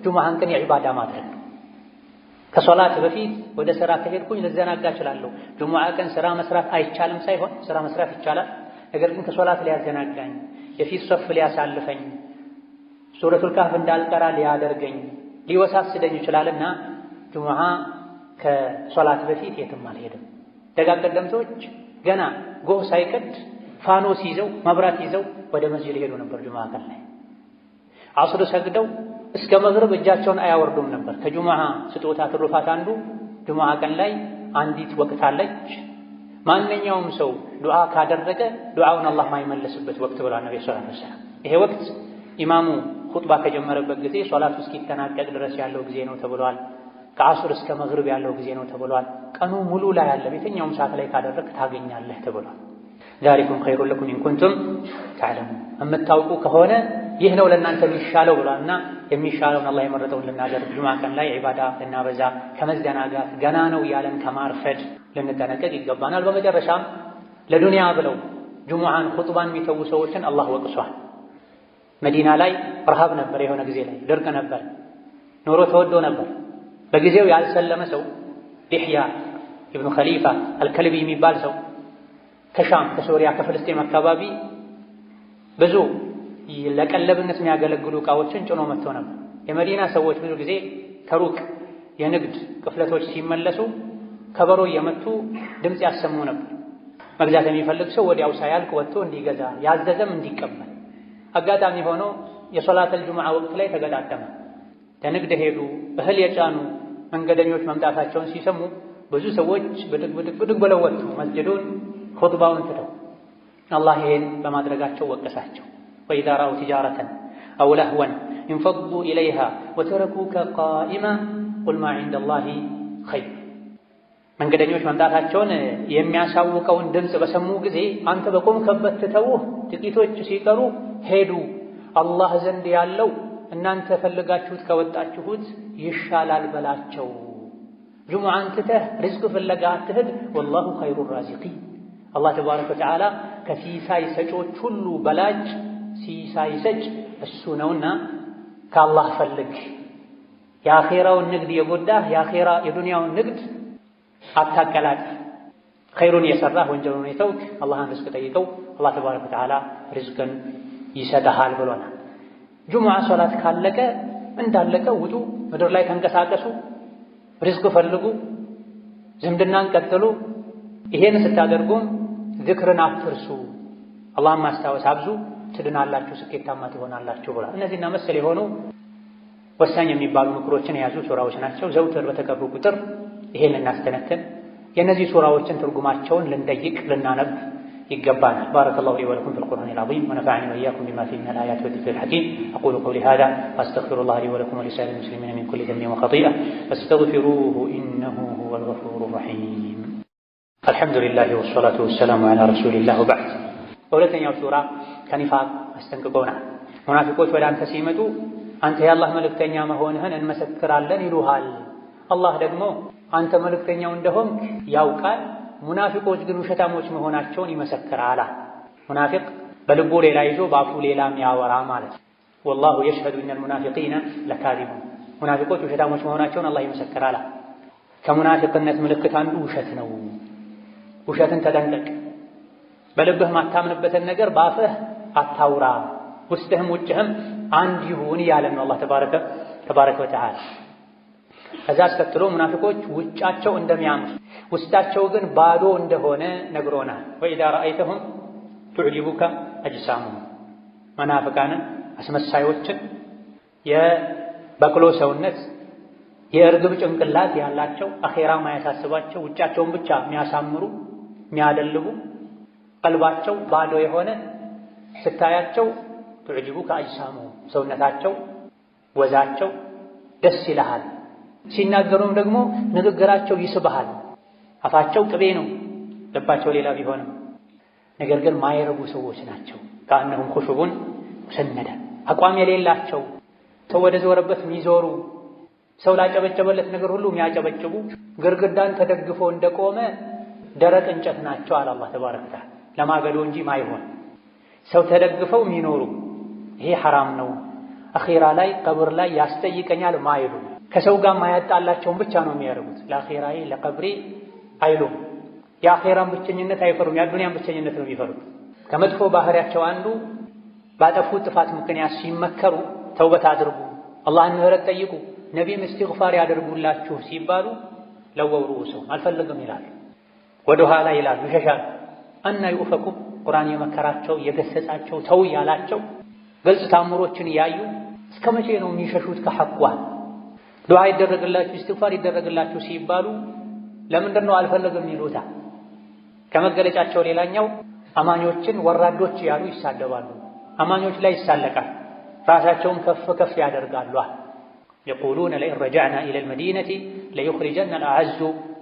ጁሙዓን ቀን የዒባዳ ማድረግ ነው። ከሶላት በፊት ወደ ስራ ከሄድኩኝ ልዘናጋ እችላለሁ። ጁሙዓ ቀን ስራ መስራት አይቻልም ሳይሆን ስራ መስራት ይቻላል። ነገር ግን ከሶላት ሊያዘናጋኝ፣ የፊት ሶፍ ሊያሳልፈኝ፣ ሱረቱል ካህፍ እንዳልቀራ ሊያደርገኝ፣ ሊወሳስደኝ ይችላልና ጁሙዓ ከሶላት በፊት የትም አልሄድም። ደጋግ ቀደምቶች ገና ጎህ ሳይቀድ ፋኖስ ይዘው መብራት ይዘው ወደ መስጂድ ሄዱ ነበር። ጁሙዓ ቀን ላይ ዐስር ሰግደው እስከ መግሪብ እጃቸውን አያወርዱም ነበር። ከጁሙዓ ስጦታ ትሩፋት አንዱ ጁሙዓ ቀን ላይ አንዲት ወቅት አለች። ማንኛውም ሰው ዱዓ ካደረገ ዱዓውን አላህ ማይመለስበት ወቅት ብሏል ነብዩ ሰለላሁ ዐለይሂ ወሰለም። ይሄ ወቅት ኢማሙ ኹጥባ ከጀመረበት ጊዜ ሶላቱ እስኪጠናቀቅ ድረስ ያለው ጊዜ ነው ተብሏል። ከዐስር እስከ መግሪብ ያለው ጊዜ ነው ተብሏል። ቀኑ ሙሉ ላይ ያለ የትኛውም ሰዓት ላይ ካደረግ ታገኛለህ ተብሏል። ዛሊኩም ኸይሩን ለኩም ኢን ኩንቱም ተዕለሙን የምታውቁ ከሆነ ይህ ነው ለእናንተ የሚሻለው ብሏልና የሚሻለውን አላህ የመረጠውን ልናደርግ ጁሙዓ ቀን ላይ ዒባዳ ልናበዛ ከመዘናጋት ገና ነው ያለን ከማርፈድ ልንጠነቀቅ ይገባናል። በመጨረሻም ለዱንያ ብለው ጁሙዓን ኹጥባን የሚተዉ ሰዎችን አላህ ወቅሷል። መዲና ላይ ረሃብ ነበር፣ የሆነ ጊዜ ላይ ድርቅ ነበር፣ ኑሮ ተወዶ ነበር። በጊዜው ያልሰለመ ሰው ዲሕያ ኢብኑ ኸሊፋ አልከልቢ የሚባል ሰው ከሻም ከሶሪያ ከፍልስጤም አካባቢ ብዙ ለቀለብነት የሚያገለግሉ ዕቃዎችን ጭኖ መጥቶ ነበር። የመዲና ሰዎች ብዙ ጊዜ ከሩቅ የንግድ ቅፍለቶች ሲመለሱ ከበሮ እየመቱ ድምፅ ያሰሙ ነበር። መግዛት የሚፈልግ ሰው ወዲያው ሳያልቅ ወጥቶ እንዲገዛ ያዘዘም እንዲቀበል። አጋጣሚ ሆኖ የሶላተል ጁሙዓ ወቅት ላይ ተገጣጠመ። ለንግድ ሄዱ። እህል የጫኑ መንገደኞች መምጣታቸውን ሲሰሙ ብዙ ሰዎች ብድግ ብለው ወጡ መስጅዱን ኹጥባውን ትተው። አላህ ይሄን በማድረጋቸው ወቀሳቸው። ወኢዛ ረአው ቲጃረተን አው ለህወን እንፈዱ ኢለይሃ ወተረኩከ ቃኢማ ቁል ማ ዒንደላሂ ኸይር። መንገደኞች መምጣታቸውን የሚያሳውቀውን ድምፅ በሰሙ ጊዜ አንተ በቆምከበት ትተውህ ጥቂቶች ሲቀሩ ሄዱ። አላህ ዘንድ ያለው እናንተ ፈልጋችሁት ከወጣችሁት ይሻላል በላቸው። ጁሙዓን ትተህ ሪዝቅ ፍለጋ አትሂድ። ወላሁ ኸይሩ ራዚቂን። አላህ ተባረከ ወተዓላ ከሲሳይ ሰጮች ሁሉ በላጭ ሲሳይ ሰጭ እሱ ነውና ከአላህ ፈልግ። የአኼራውን ንግድ የጎዳህ የዱንያውን ንግድ አታቀላጥ። ኸይሩን የሰራህ ወንጀሉን የተውክ አላህን ሪዝቅ ጠይቀው፣ አላህ ተባረከ ወተዓላ ሪዝቅን ይሰጥሃል ብሎናል። ጁሙዓ ሶላት ካለቀ እንዳለቀ ውጡ፣ ምድር ላይ ተንቀሳቀሱ፣ ሪዝቅ ፈልጉ፣ ዝምድናን ቀጥሉ። ይሄን ስታደርጉም ዝክርን አትርሱ፣ አላህን ማስታወስ አብዙ፣ ትድናላችሁ፣ ስኬታማ ትሆናላችሁ ብሏል። እነዚህና መሰል የሆኑ ወሳኝ የሚባሉ ምክሮችን የያዙ ሱራዎች ናቸው። ዘውትር በተቀሩ ቁጥር ይሄን ልናስተነትን የእነዚህ ሱራዎችን ትርጉማቸውን ልንጠይቅ ልናነብ ይገባናል። ባረከላሁ ሊ ወለኩም ፊል ቁርአኒል ዐዚም ወነፈዐኒ ወኢያኩም ቢማ ፊሂ ሚነል አያቲ ወዚክሪል ሐኪም አቁሉ ቀውሊ ሃዛ ወአስተግፊሩላህ ሊ ወለኩም ወሊሳኢሪል ሙስሊሚና ሚን ኩሊ ዘንቢን ወኸጢአ ፈስተግፊሩሁ ኢነሁ ሁወል ገፉሩር ረሒም። አልሐምዱሊላህ ወሰላቱ ወሰላሙ ዐላ ረሱሊላህ ወበዕድ። በሁለተኛው ሱራ ከኒፋቅ አስጠንቅቆናል። ሙናፊቆች ወደ አንተ ሲመጡ አንተ የአላህ መልእክተኛ መሆንህን እንመሰክራለን ይሉሃል። አላህ ደግሞ አንተ መልእክተኛው እንደሆንክ ያውቃል፣ ሙናፊቆች ግን ውሸታሞች መሆናቸውን ይመሰክራል። ሙናፊቅ በልቡ ሌላ ይዞ በአፉ ሌላ የሚያወራ ማለት ነው። ወላሁ የሽሀዱ ኢነል ሙናፊቂነ ለካዚቡን፣ ሙናፊቆች ውሸታሞች መሆናቸውን አላህ ይመሰክራል። ከሙናፊቅነት ምልክት አንዱ ውሸት ነው። ውሸትን ተጠንቀቅ። በልብህ ማታምንበትን ነገር በአፍህ አታውራ፣ ውስጥህም ውጭህም አንድ ይሁን እያለን ነው አላህ ተባረከ ወተዓላ። ከዛ አስከትሎ ሙናፊቆች ውጫቸው እንደሚያምር ውስጣቸው ግን ባዶ እንደሆነ ነግሮናል። ወኢዛ ረአይተሁም ቱዕጂቡከ አጅሳሙሁም፣ መናፍቃንን አስመሳዮችን የበቅሎ ሰውነት የእርግብ ጭንቅላት ያላቸው አኼራ ማያሳስባቸው ውጫቸውን ብቻ የሚያሳምሩ የሚያደልቡ ቀልባቸው ባዶ የሆነ ስታያቸው ቱዕጂቡከ አጅሳሙሁም፣ ሰውነታቸው ወዛቸው ደስ ይልሃል። ሲናገሩም ደግሞ ንግግራቸው ይስብሃል። አፋቸው ቅቤ ነው፣ ልባቸው ሌላ ቢሆንም ነገር ግን ማይረቡ ሰዎች ናቸው። ከአነሁም ኹሹቡን ሙሰነዳ፣ አቋም የሌላቸው ሰው ወደ ዞረበት የሚዞሩ ሰው ላጨበጨበለት ነገር ሁሉ የሚያጨበጭቡ ግርግዳን ተደግፎ እንደቆመ ደረቅ እንጨት ናቸው አለ አላህ ተባረከ ወተዓላ። ለማገዶ እንጂ ማይሆን ሰው ተደግፈው የሚኖሩ ይሄ ሐራም ነው፣ አኺራ ላይ ቀብር ላይ ያስጠይቀኛል ማይሉ ከሰው ጋር ማያጣላቸውን ብቻ ነው የሚያደርጉት። ለአኺራዬ ለቀብሬ አይሉም። የአኺራን ብቸኝነት አይፈሩም፣ የአዱንያን ብቸኝነት ነው የሚፈሩት። ከመጥፎ ባህሪያቸው አንዱ ባጠፉት ጥፋት ምክንያት ሲመከሩ ተውበት አድርጉ፣ አላህን ምህረት ጠይቁ፣ ነቢይም እስትግፋር ያደርጉላችሁ ሲባሉ ለወው ሩኡሰው አልፈልግም ይላሉ፣ ወደ ኋላ ይላሉ፣ ይሸሻሉ። አና ዩፈኩም ቁርአን የመከራቸው የገሰጻቸው ተው ያላቸው ግልጽ ታምሮችን እያዩ እስከ መቼ ነው የሚሸሹት ከሐቋ? ዱዓ ይደረግላችሁ እስትግፋር ይደረግላችሁ ሲባሉ ለምንድን ነው አልፈልግም ይሉታ? ከመገለጫቸው ሌላኛው አማኞችን ወራዶች ያሉ ይሳደባሉ፣ አማኞች ላይ ይሳለቃል፣ ራሳቸውን ከፍ ከፍ ያደርጋሉ። የቁሉነ ለኢን ረጀዕና ኢለል መዲነቲ ለዩኽሪጀና አልአዐዙ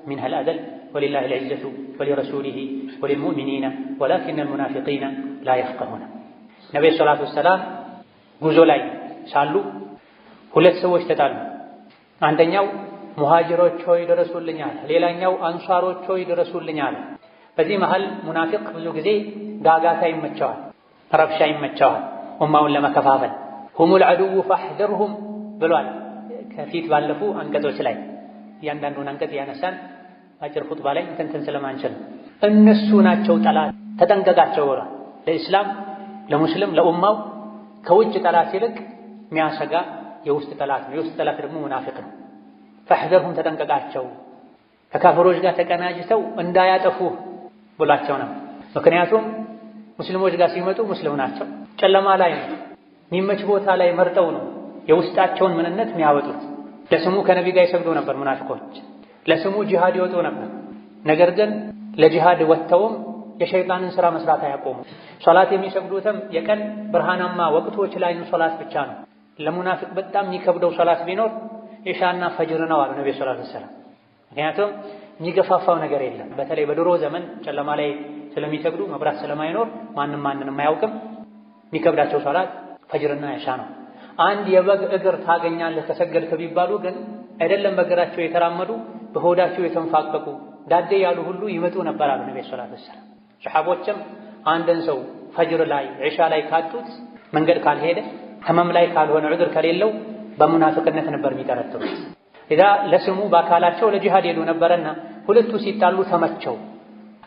ሚንሀል አዘል ወሊላሂል ዒዘቱ ወሊረሱሊሂ ወሊልሙእሚኒነ ወላኪነል ሙናፊቂነ ላ የፍቀሁነ። ነቢዩ ሰላቱ ወሰላም ጉዞ ላይ ሳሉ ሁለት ሰዎች ተጣሉ። አንደኛው ሙሃጅሮች ሆይ ድረሱልኛል፣ ሌላኛው አንሷሮች ሆይ ድረሱልኛል። በዚህ መሃል ሙናፊቅ ብዙ ጊዜ ጋጋታ ይመቸዋል፣ ረብሻ ይመቸዋል፣ ኡማውን ለመከፋፈል። ሁሙል ዐዱው ፈሕደርሁም ብሏል ከፊት ባለፉ አንቀጾች ላይ። እያንዳንዱን አንቀጽ ያነሳን አጭር ኹጥባ ላይ እንትን ስለማንችል እነሱ ናቸው ጠላት፣ ተጠንቀቃቸው ብሏል። ለኢስላም ለሙስሊም ለኡማው ከውጭ ጠላት ይልቅ የሚያሰጋ የውስጥ ጠላት ነው። የውስጥ ጠላት ደግሞ ሙናፊቅ ነው። ፈሕዘርሁም ተጠንቀቃቸው፣ ከካፍሮች ጋር ተቀናጅተው እንዳያጠፉህ ብሏቸው ነው። ምክንያቱም ሙስሊሞች ጋር ሲመጡ ሙስሊም ናቸው፣ ጨለማ ላይ ነው፣ የሚመች ቦታ ላይ መርጠው ነው የውስጣቸውን ምንነት የሚያወጡት። ለስሙ ከነቢ ጋር ይሰግዱ ነበር ሙናፊቆች፣ ለስሙ ጂሃድ ይወጡ ነበር። ነገር ግን ለጂሃድ ወጥተውም የሸይጣንን ሥራ መስራት አያቆሙ። ሶላት የሚሰግዱትም የቀን ብርሃናማ ወቅቶች ላይ ሶላት ብቻ ነው። ለሙናፊቅ በጣም የሚከብደው ሶላት ቢኖር ኢሻና ፈጅር ነው አሉ ነብዩ ሰለላሁ ዐለይሂ ወሰለም። ምክንያቱም የሚገፋፋው ነገር የለም። በተለይ በድሮ ዘመን ጨለማ ላይ ስለሚሰግዱ መብራት ስለማይኖር ማንንም አያውቅም። የሚከብዳቸው ሶላት ፈጅርና ኢሻ ነው። አንድ የበግ እግር ታገኛለህ ከሰገድክ ቢባሉ ግን አይደለም በእግራቸው የተራመዱ በሆዳቸው የተንፋቀቁ ዳዴ ያሉ ሁሉ ይመጡ ነበር አሉ ነብዩ ሰለላሁ ዐለይሂ ወሰለም። ሰሐቦችም አንድን ሰው ፈጅር ላይ ኢሻ ላይ ካጡት መንገድ ካልሄደ ህመም ላይ ካልሆነ ዑድር ከሌለው በሙናፊቅነት ነበር የሚጠረጥሩት። ኢዛ ለስሙ በአካላቸው ለጂሃድ ሄዱ ነበርና ሁለቱ ሲጣሉ ተመቸው።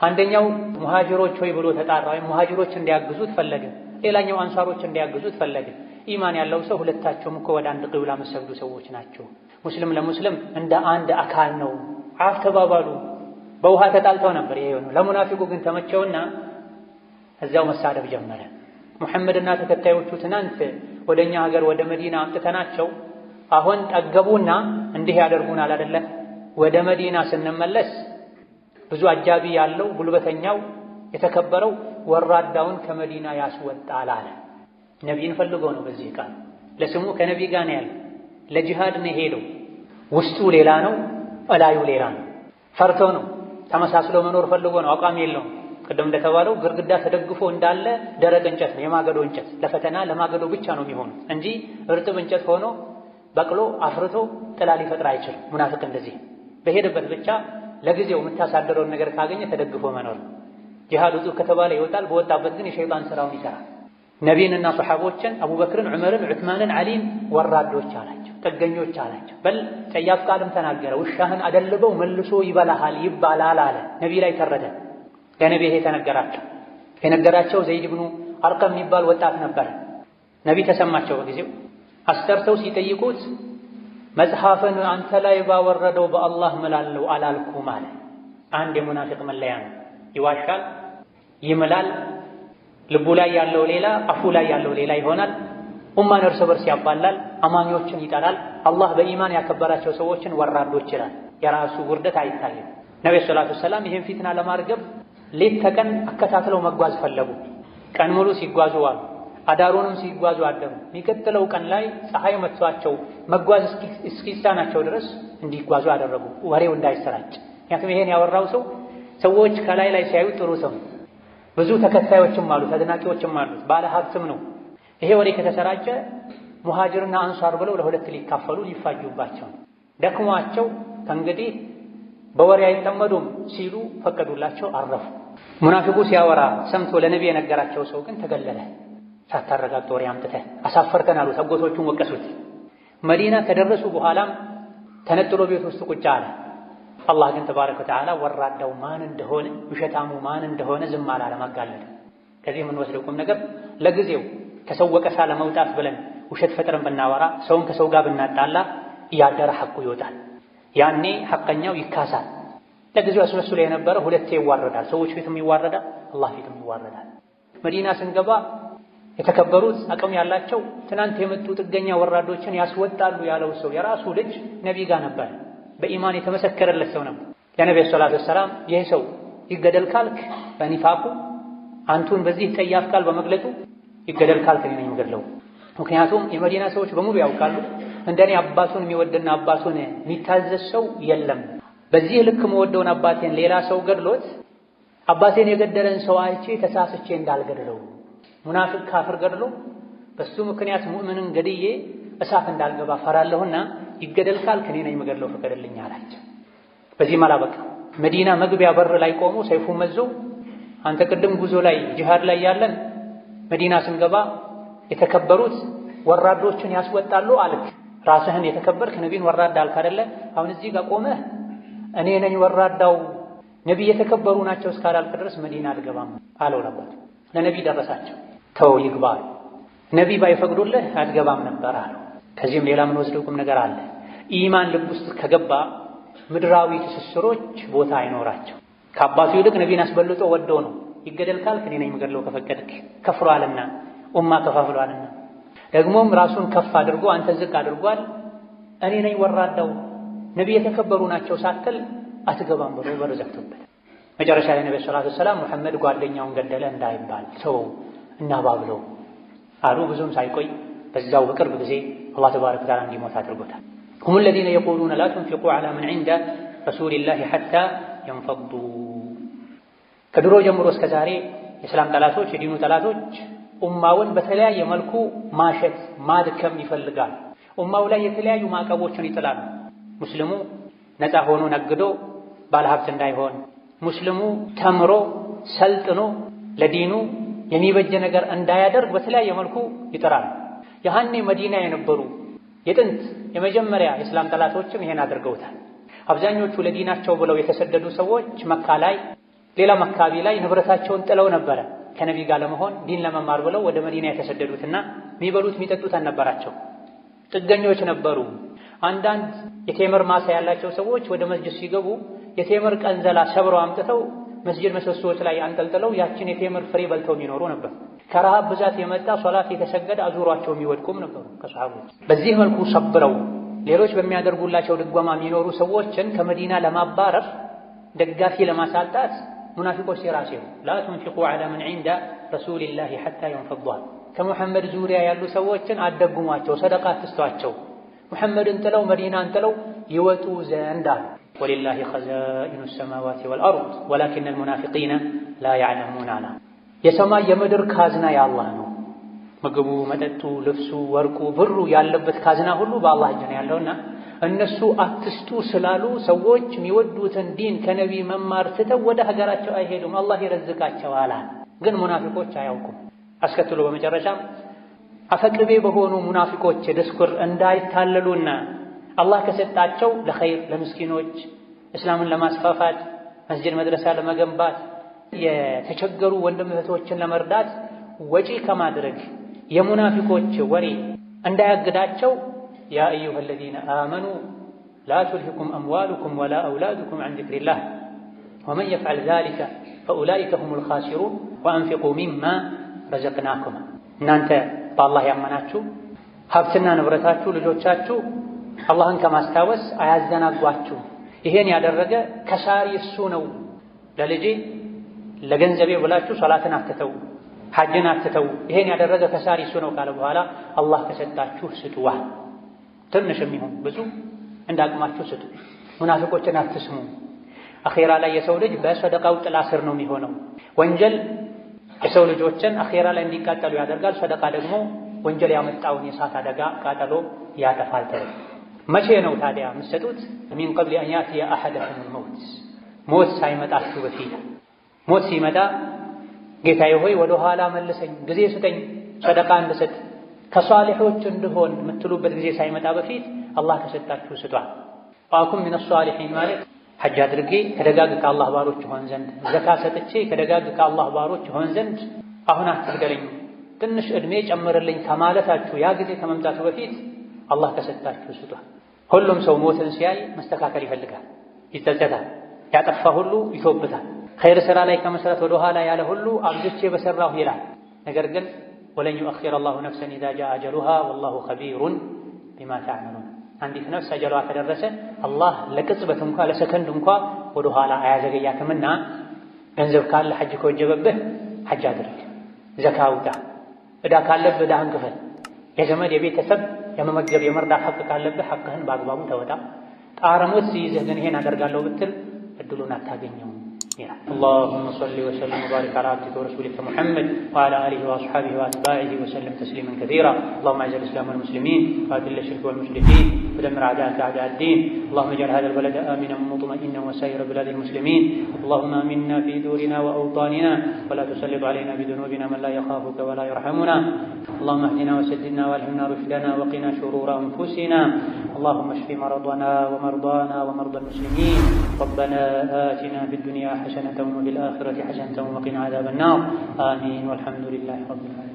አንደኛው ሙሃጅሮች ሆይ ብሎ ተጣራ፣ ወይም ሙሃጅሮች እንዲያግዙት ፈለገ። ሌላኛው አንሳሮች እንዲያግዙት ፈለገ። ኢማን ያለው ሰው ሁለታቸውም እኮ ወደ አንድ ቂብላ የሚሰግዱ ሰዎች ናቸው። ሙስሊም ለሙስሊም እንደ አንድ አካል ነው። አፍ ተባባሉ። በውሃ ተጣልተው ነበር ይሄ ነው። ለሙናፊቁ ግን ተመቸውና እዚያው መሳደብ ጀመረ። ሙሐመድና ተከታዮቹ ትናንት ወደኛ ሀገር ወደ መዲና አምጥተናቸው አሁን ጠገቡና እንዲህ ያደርጉናል አይደለ? ወደ መዲና ስንመለስ ብዙ አጃቢ ያለው ጉልበተኛው የተከበረው ወራዳውን ከመዲና ያስወጣል አለ። ነቢይን ፈልገው ነው። በዚህ ቃል ለስሙ ከነቢ ጋር ነው ያለው። ለጂሃድ ነው ሄደው፣ ውስጡ ሌላ ነው፣ እላዩ ሌላ ነው። ፈርቶ ነው፣ ተመሳስሎ መኖር ፈልጎ ነው። አቋም የለውም። ቅድም እንደተባለው ግርግዳ ተደግፎ እንዳለ ደረቅ እንጨት ነው፣ የማገዶ እንጨት። ለፈተና ለማገዶ ብቻ ነው የሚሆኑት እንጂ እርጥብ እንጨት ሆኖ በቅሎ አፍርቶ ጥላ ሊፈጥር አይችልም። ሙናፊቅ እንደዚህ በሄደበት ብቻ ለጊዜው የምታሳደረውን ነገር ካገኘ ተደግፎ መኖር። ጂሃድ ውጡ ከተባለ ይወጣል፣ በወጣበት ግን የሸይጣን ስራውን ይሰራል። ነቢይንና ሰሓቦችን አቡበክርን፣ ዑመርን፣ ዑትማንን፣ ዓሊን ወራዶች አላቸው፣ ጥገኞች አላቸው። በል ጸያፍ ቃልም ተናገረ። ውሻህን አደልበው መልሶ ይበላሃል ይባላል አለ። ነቢይ ላይ ተረደ። ለነቢ ይሄ ተነገራቸው። የነገራቸው ዘይድ ብኑ አርቀም የሚባል ወጣት ነበር። ነቢ ተሰማቸው። በጊዜው አስጠርተው ሲጠይቁት መጽሐፍን አንተ ላይ ባወረደው በአላህ እምላለሁ አላልኩም አለ። አንድ የሙናፊቅ መለያ ነው። ይዋሻል፣ ይምላል፣ ልቡ ላይ ያለው ሌላ፣ አፉ ላይ ያለው ሌላ ይሆናል። ኡማን እርስ በርስ ያባላል፣ አማኞችን ይጠላል። አላህ በኢማን ያከበራቸው ሰዎችን ወራዶች ይላል። የራሱ ውርደት አይታይም። ነብዩ ሰለላሁ ዐለይሂ ወሰለም ይህን ፊትና ለማርገብ ሌት ተቀን አከታትለው መጓዝ ፈለጉ። ቀን ሙሉ ሲጓዙ ዋሉ፣ አዳሩንም ሲጓዙ አደሩ። የሚቀጥለው ቀን ላይ ፀሐይ መጥቷቸው መጓዝ እስኪሳናቸው ድረስ እንዲጓዙ አደረጉ፣ ወሬው እንዳይሰራጭ። ምክንያቱም ይሄን ያወራው ሰው ሰዎች ከላይ ላይ ሲያዩ ጥሩ ሰው፣ ብዙ ተከታዮችም አሉት፣ አድናቂዎችም አሉት፣ ባለ ሀብትም ነው። ይሄ ወሬ ከተሰራጨ ሙሃጅርና አንሷር ብለው ለሁለት ሊካፈሉ ሊፋጁባቸው ደክሟቸው ከእንግዲህ በወሬ አይጠመዱም ሲሉ ፈቀዱላቸው፣ አረፉ። ሙናፊቁ ሲያወራ ሰምቶ ለነቢ የነገራቸው ሰው ግን ተገለለ። ሳታረጋግጥ ወሬ አምጥተህ አሳፈርከን አሉት። አጎቶቹን ወቀሱት። መዲና ከደረሱ በኋላም ተነጥሎ ቤት ውስጥ ቁጭ አለ። አላህ ግን ተባረከ ወተዓላ ወራዳው ማን እንደሆነ ውሸታሙ ማን እንደሆነ ዝም አላለም፣ አጋለጠ። ከዚህ የምንወስደው ቁም ነገር ለጊዜው ከሰው ወቀሳ ለመውጣት ብለን ውሸት ፈጥረን ብናወራ፣ ሰውን ከሰው ጋር ብናጣላ እያደረ ሐቁ ይወጣል። ያኔ ሐቀኛው ይካሳል። ለጊዜው አስመስሎ የነበረ ሁለቴ ይዋረዳል። ሰዎች ፊትም ይዋረዳል፣ አላህ ፊትም ይዋረዳል። መዲና ስንገባ የተከበሩት አቅም ያላቸው ትናንት የመጡ ጥገኛ ወራዶችን ያስወጣሉ ያለው ሰው የራሱ ልጅ ነቢ ጋር ነበር። በኢማን የተመሰከረለት ሰው ነበር። ለነብዩ ሰለላሁ ዐለይሂ ወሰለም ይህ ሰው ይገደል ካልክ በኒፋቁ አንቱን በዚህ ጠያፍ ቃል በመግለጡ ይገደል ካልክ እኔ ነኝ የምገድለው። ምክንያቱም የመዲና ሰዎች በሙሉ ያውቃሉ እንደኔ አባቱን የሚወድና አባቱን የሚታዘዝ ሰው የለም። በዚህ ልክ መወደውን አባቴን ሌላ ሰው ገድሎት አባቴን የገደለን ሰው አይቼ ተሳስቼ እንዳልገድለው፣ ሙናፊቅ ካፍር ገድሎ በሱ ምክንያት ሙእምንን ገድዬ እሳት እንዳልገባ ፈራለሁና ይገደል ካልክ እኔ ነኝ የምገድለው ፍቀድልኝ አላቸው። በዚህም አላበቃ። መዲና መግቢያ በር ላይ ቆሞ ሰይፉን መዞ አንተ ቅድም ጉዞ ላይ ጂሃድ ላይ ያለን መዲና ስንገባ የተከበሩት ወራዶችን ያስወጣሉ አልክ። ራስህን የተከበርክ ነቢን ወራዳ አልክ አይደለ? አሁን እዚህ ጋር ቆመህ እኔ ነኝ ወራዳው ነቢ የተከበሩ ናቸው እስካላልክ ድረስ መዲና አትገባም አለው ነበር። ለነቢ ደረሳቸው። ተው ይግባ፣ ነቢ ባይፈቅዱልህ አትገባም ነበር አለው። ከዚህም ሌላ ምን ወስደው ቁም ነገር አለ። ኢማን ልብ ውስጥ ከገባ ምድራዊ ትስስሮች ቦታ አይኖራቸው። ከአባቱ ይልቅ ነቢን አስበልጦ ወዶ ነው። ይገደል ካልክ እኔ ነኝ የምገድለው ከፈቀድክ። ከፍሯልና ኡማ ከፋፍሏልና ደግሞም ራሱን ከፍ አድርጎ አንተ ዝቅ አድርጓል። እኔ ነኝ ወራዳው ነቢ የተከበሩ ናቸው ሳትል አትገባም ብሎ በር ዘግቶበት መጨረሻ ላይ ነብዩ ሰለላሁ ዐለይሂ ወሰለም ሙሐመድ ጓደኛውን ገደለ እንዳይባል ሰው እናባብለው አሉ። ብዙም ሳይቆይ በዛው በቅርብ ጊዜ አላህ ተባረከ ወተዓላ እንዲሞት አድርጎታል። هم الذين يقولون لا تنفقوا على من عند رسول الله حتى ينفضوا። ከድሮ ጀምሮ እስከ ዛሬ የእስላም ጠላቶች የዲኑ ጠላቶች ኡማውን በተለያየ መልኩ ማሸት ማድከም ይፈልጋል። ኡማው ላይ የተለያዩ ማዕቀቦችን ይጥላሉ። ሙስሊሙ ነፃ ሆኖ ነግዶ ባለሀብት እንዳይሆን፣ ሙስሊሙ ተምሮ ሰልጥኖ ለዲኑ የሚበጀ ነገር እንዳያደርግ በተለያየ መልኩ ይጥራል። ያኔ መዲና የነበሩ የጥንት የመጀመሪያ የእስላም ጠላቶችም ይሄን አድርገውታል። አብዛኞቹ ለዲናቸው ብለው የተሰደዱ ሰዎች መካ ላይ ሌላም አካባቢ ላይ ንብረታቸውን ጥለው ነበረ ከነቢ ጋር ለመሆን ዲን ለመማር ብለው ወደ መዲና የተሰደዱትና የሚበሉት የሚጠጡት አልነበራቸው፣ ጥገኞች ነበሩ። አንዳንድ የቴምር ማሳ ያላቸው ሰዎች ወደ መስጂድ ሲገቡ የቴምር ቀንዘላ ሰብረው አምጥተው መስጂድ ምሰሶዎች ላይ አንጠልጥለው ያችን የቴምር ፍሬ በልተው የሚኖሩ ነበር። ከረሃብ ብዛት የመጣ ሶላት የተሰገደ አዙሯቸው የሚወድቁም ነበሩ ከሰሃቦች። በዚህ መልኩ ሰብረው ሌሎች በሚያደርጉላቸው ድጎማ የሚኖሩ ሰዎችን ከመዲና ለማባረር ደጋፊ ለማሳጣት ሙናፊቆች ሲራሴው ላ ቱንፊቁ ዐላ መን ዒንደ ረሱሊላሂ ሐታ የንፈዷ። ከሙሐመድ ዙሪያ ያሉ ሰዎችን አደጉሟቸው፣ ሰደቃ አትስጧቸው፣ ሙሐመድን ጥለው መዲናን ጥለው ይወጡ ዘንድ አሉ። ወሊላሂ ኸዛኢኑ ሰማዋቲ ወልአርድ ወላኪነል ሙናፊቂነ ላ ያዕለሙን አላ። የሰማይ የምድር ካዝና የአላህ ነው። ምግቡ፣ መጠጡ፣ ልብሱ፣ ወርቁ፣ ብሩ ያለበት ካዝና ሁሉ በአላህ እጅ ነው ያለውና እነሱ አትስጡ ስላሉ ሰዎች የሚወዱትን ዲን ከነቢ መማር ትተው ወደ ሀገራቸው አይሄዱም፣ አላህ ይረዝቃቸዋል። ግን ሙናፊቆች አያውቁም። አስከትሎ በመጨረሻም አፈቅቤ በሆኑ ሙናፊቆች ድስኩር እንዳይታለሉና አላህ ከሰጣቸው ለኸይር ለምስኪኖች እስላምን ለማስፋፋት መስጂድ መድረሳ ለመገንባት የተቸገሩ ወንድም እህቶችን ለመርዳት ወጪ ከማድረግ የሙናፊቆች ወሬ እንዳያግዳቸው ያ አዩሃ አለዚነ አመኑ ላ ቱልሂኩም አምዋሉኩም ወላ አውላዱኩም ዐን ዚክሪላህ ወመን የፍዐል ዛሊከ ፈኡላኢከ ሁሙል ኻሲሩን ወአንፊቁ ሚማ ረዘቅናኩም። እናንተ በአላህ ያመናችሁ ሀብትና ንብረታችሁ ልጆቻችሁ አላህን ከማስታወስ አያዘናጓችሁ። ይሄን ያደረገ ከሳሪ እሱ ነው። ለልጄ ለገንዘቤ ብላችሁ ሶላትን አትተው፣ ሐጅን አትተው። ይሄን ያደረገ ከሳሪ እሱ ነው ካለ በኋላ አላህ ከሰጣችሁ ስጡዋ፣ ትንሽም ይሁን ብዙ እንዳቅማችሁ ስጡ። ሙናፊቆችን አትስሙ። አኼራ ላይ የሰው ልጅ በሰደቃው ጥላ ስር ነው የሚሆነው። ወንጀል የሰው ልጆችን አኼራ ላይ እንዲቃጠሉ ያደርጋል። ሰደቃ ደግሞ ወንጀል ያመጣውን የእሳት አደጋ ቃጠሎ ያጠፋል። መቼ ነው ታዲያ የምትሰጡት? ሚን ቀብሊ አን ያእቲየ አሐደኩሙል መውት፣ ሞት ሳይመጣችሁ በፊት። ሞት ሲመጣ ጌታዬ ሆይ ወደ ኋላ መልሰኝ፣ ጊዜ ስጠኝ፣ ሰደቃ እንድሰጥ ከሷሊሖች እንድሆን የምትሉበት ጊዜ ሳይመጣ በፊት አላህ ከሰጣችሁ ስጧል። ወአኩን ሚነ ሷሊሒን ማለት ሐጅ አድርጌ ከደጋግ ከአላህ ባሮች ሆን ዘንድ፣ ዘካ ሰጥቼ ከደጋግ ከአላህ ባሮች ሆን ዘንድ አሁን አትግደለኝ፣ ትንሽ ዕድሜ ጨምርልኝ ከማለታችሁ ያ ጊዜ ከመምጣቱ በፊት አላህ ከሰጣችሁ ስጧል። ሁሉም ሰው ሞትን ሲያይ መስተካከል ይፈልጋል፣ ይጸጸታል፣ ያጠፋ ሁሉ ይቶብታል። ኸይር ሥራ ላይ ከመስራት ወደ ኋላ ያለ ሁሉ አብዝቼ በሠራሁ ይላል። ነገር ግን ወለን ዩአኺረ አላሁ ነፍሰን ኢዛ ጃአ አጀሉሃ ወላሁ ኸቢሩን ቢማ ተዕመሉን። አንዲት ነፍስ አጀሏ ከደረሰ አላህ ለቅጽበት እንኳ ለሰከንድ እንኳ ወደ ኋላ አያዘገያትምና ገንዘብ ካለ ሐጅ ከወጀበብህ ሐጅ አድርግ፣ ዘካ አውጣ፣ ዕዳ ካለብህ ዕዳህን ክፈል፣ የዘመድ የቤተሰብ የመመገብ የመርዳት ሐቅ ካለብህ ሐቅህን በአግባቡ ተወጣ። ጣረ ሞት ሲይዝህ ግን ይሄን አደርጋለሁ ብትል እድሉን አታገኘውም ይላል። اللهم صل وسلم وبارك على عبدك ورسولك محمد وعلى آله وأصحابه وأتباعه وسلم تسليما كثيرا. اللهم أعز الإسلام والمسلمين وأذل الشرك والمشركين ودمر أعداءك أعداء الدين. اللهم اجعل هذا البلد آمنا مطمئنا وسائر بلاد المسلمين. اللهم آمنا في دورنا وأوطاننا ولا تسلط علينا بذنوبنا من لا يخافك ولا يرحمنا. اللهم اهدنا وسددنا والهمنا رشدنا وقنا شرور أنفسنا. اللهم اشف مرضنا ومرضانا ومرضى المسلمين. ربنا آتنا في الدنيا حسنة وفي الآخرة حسنة وقنا عذاب النار. آمين والحمد لله رب العالمين.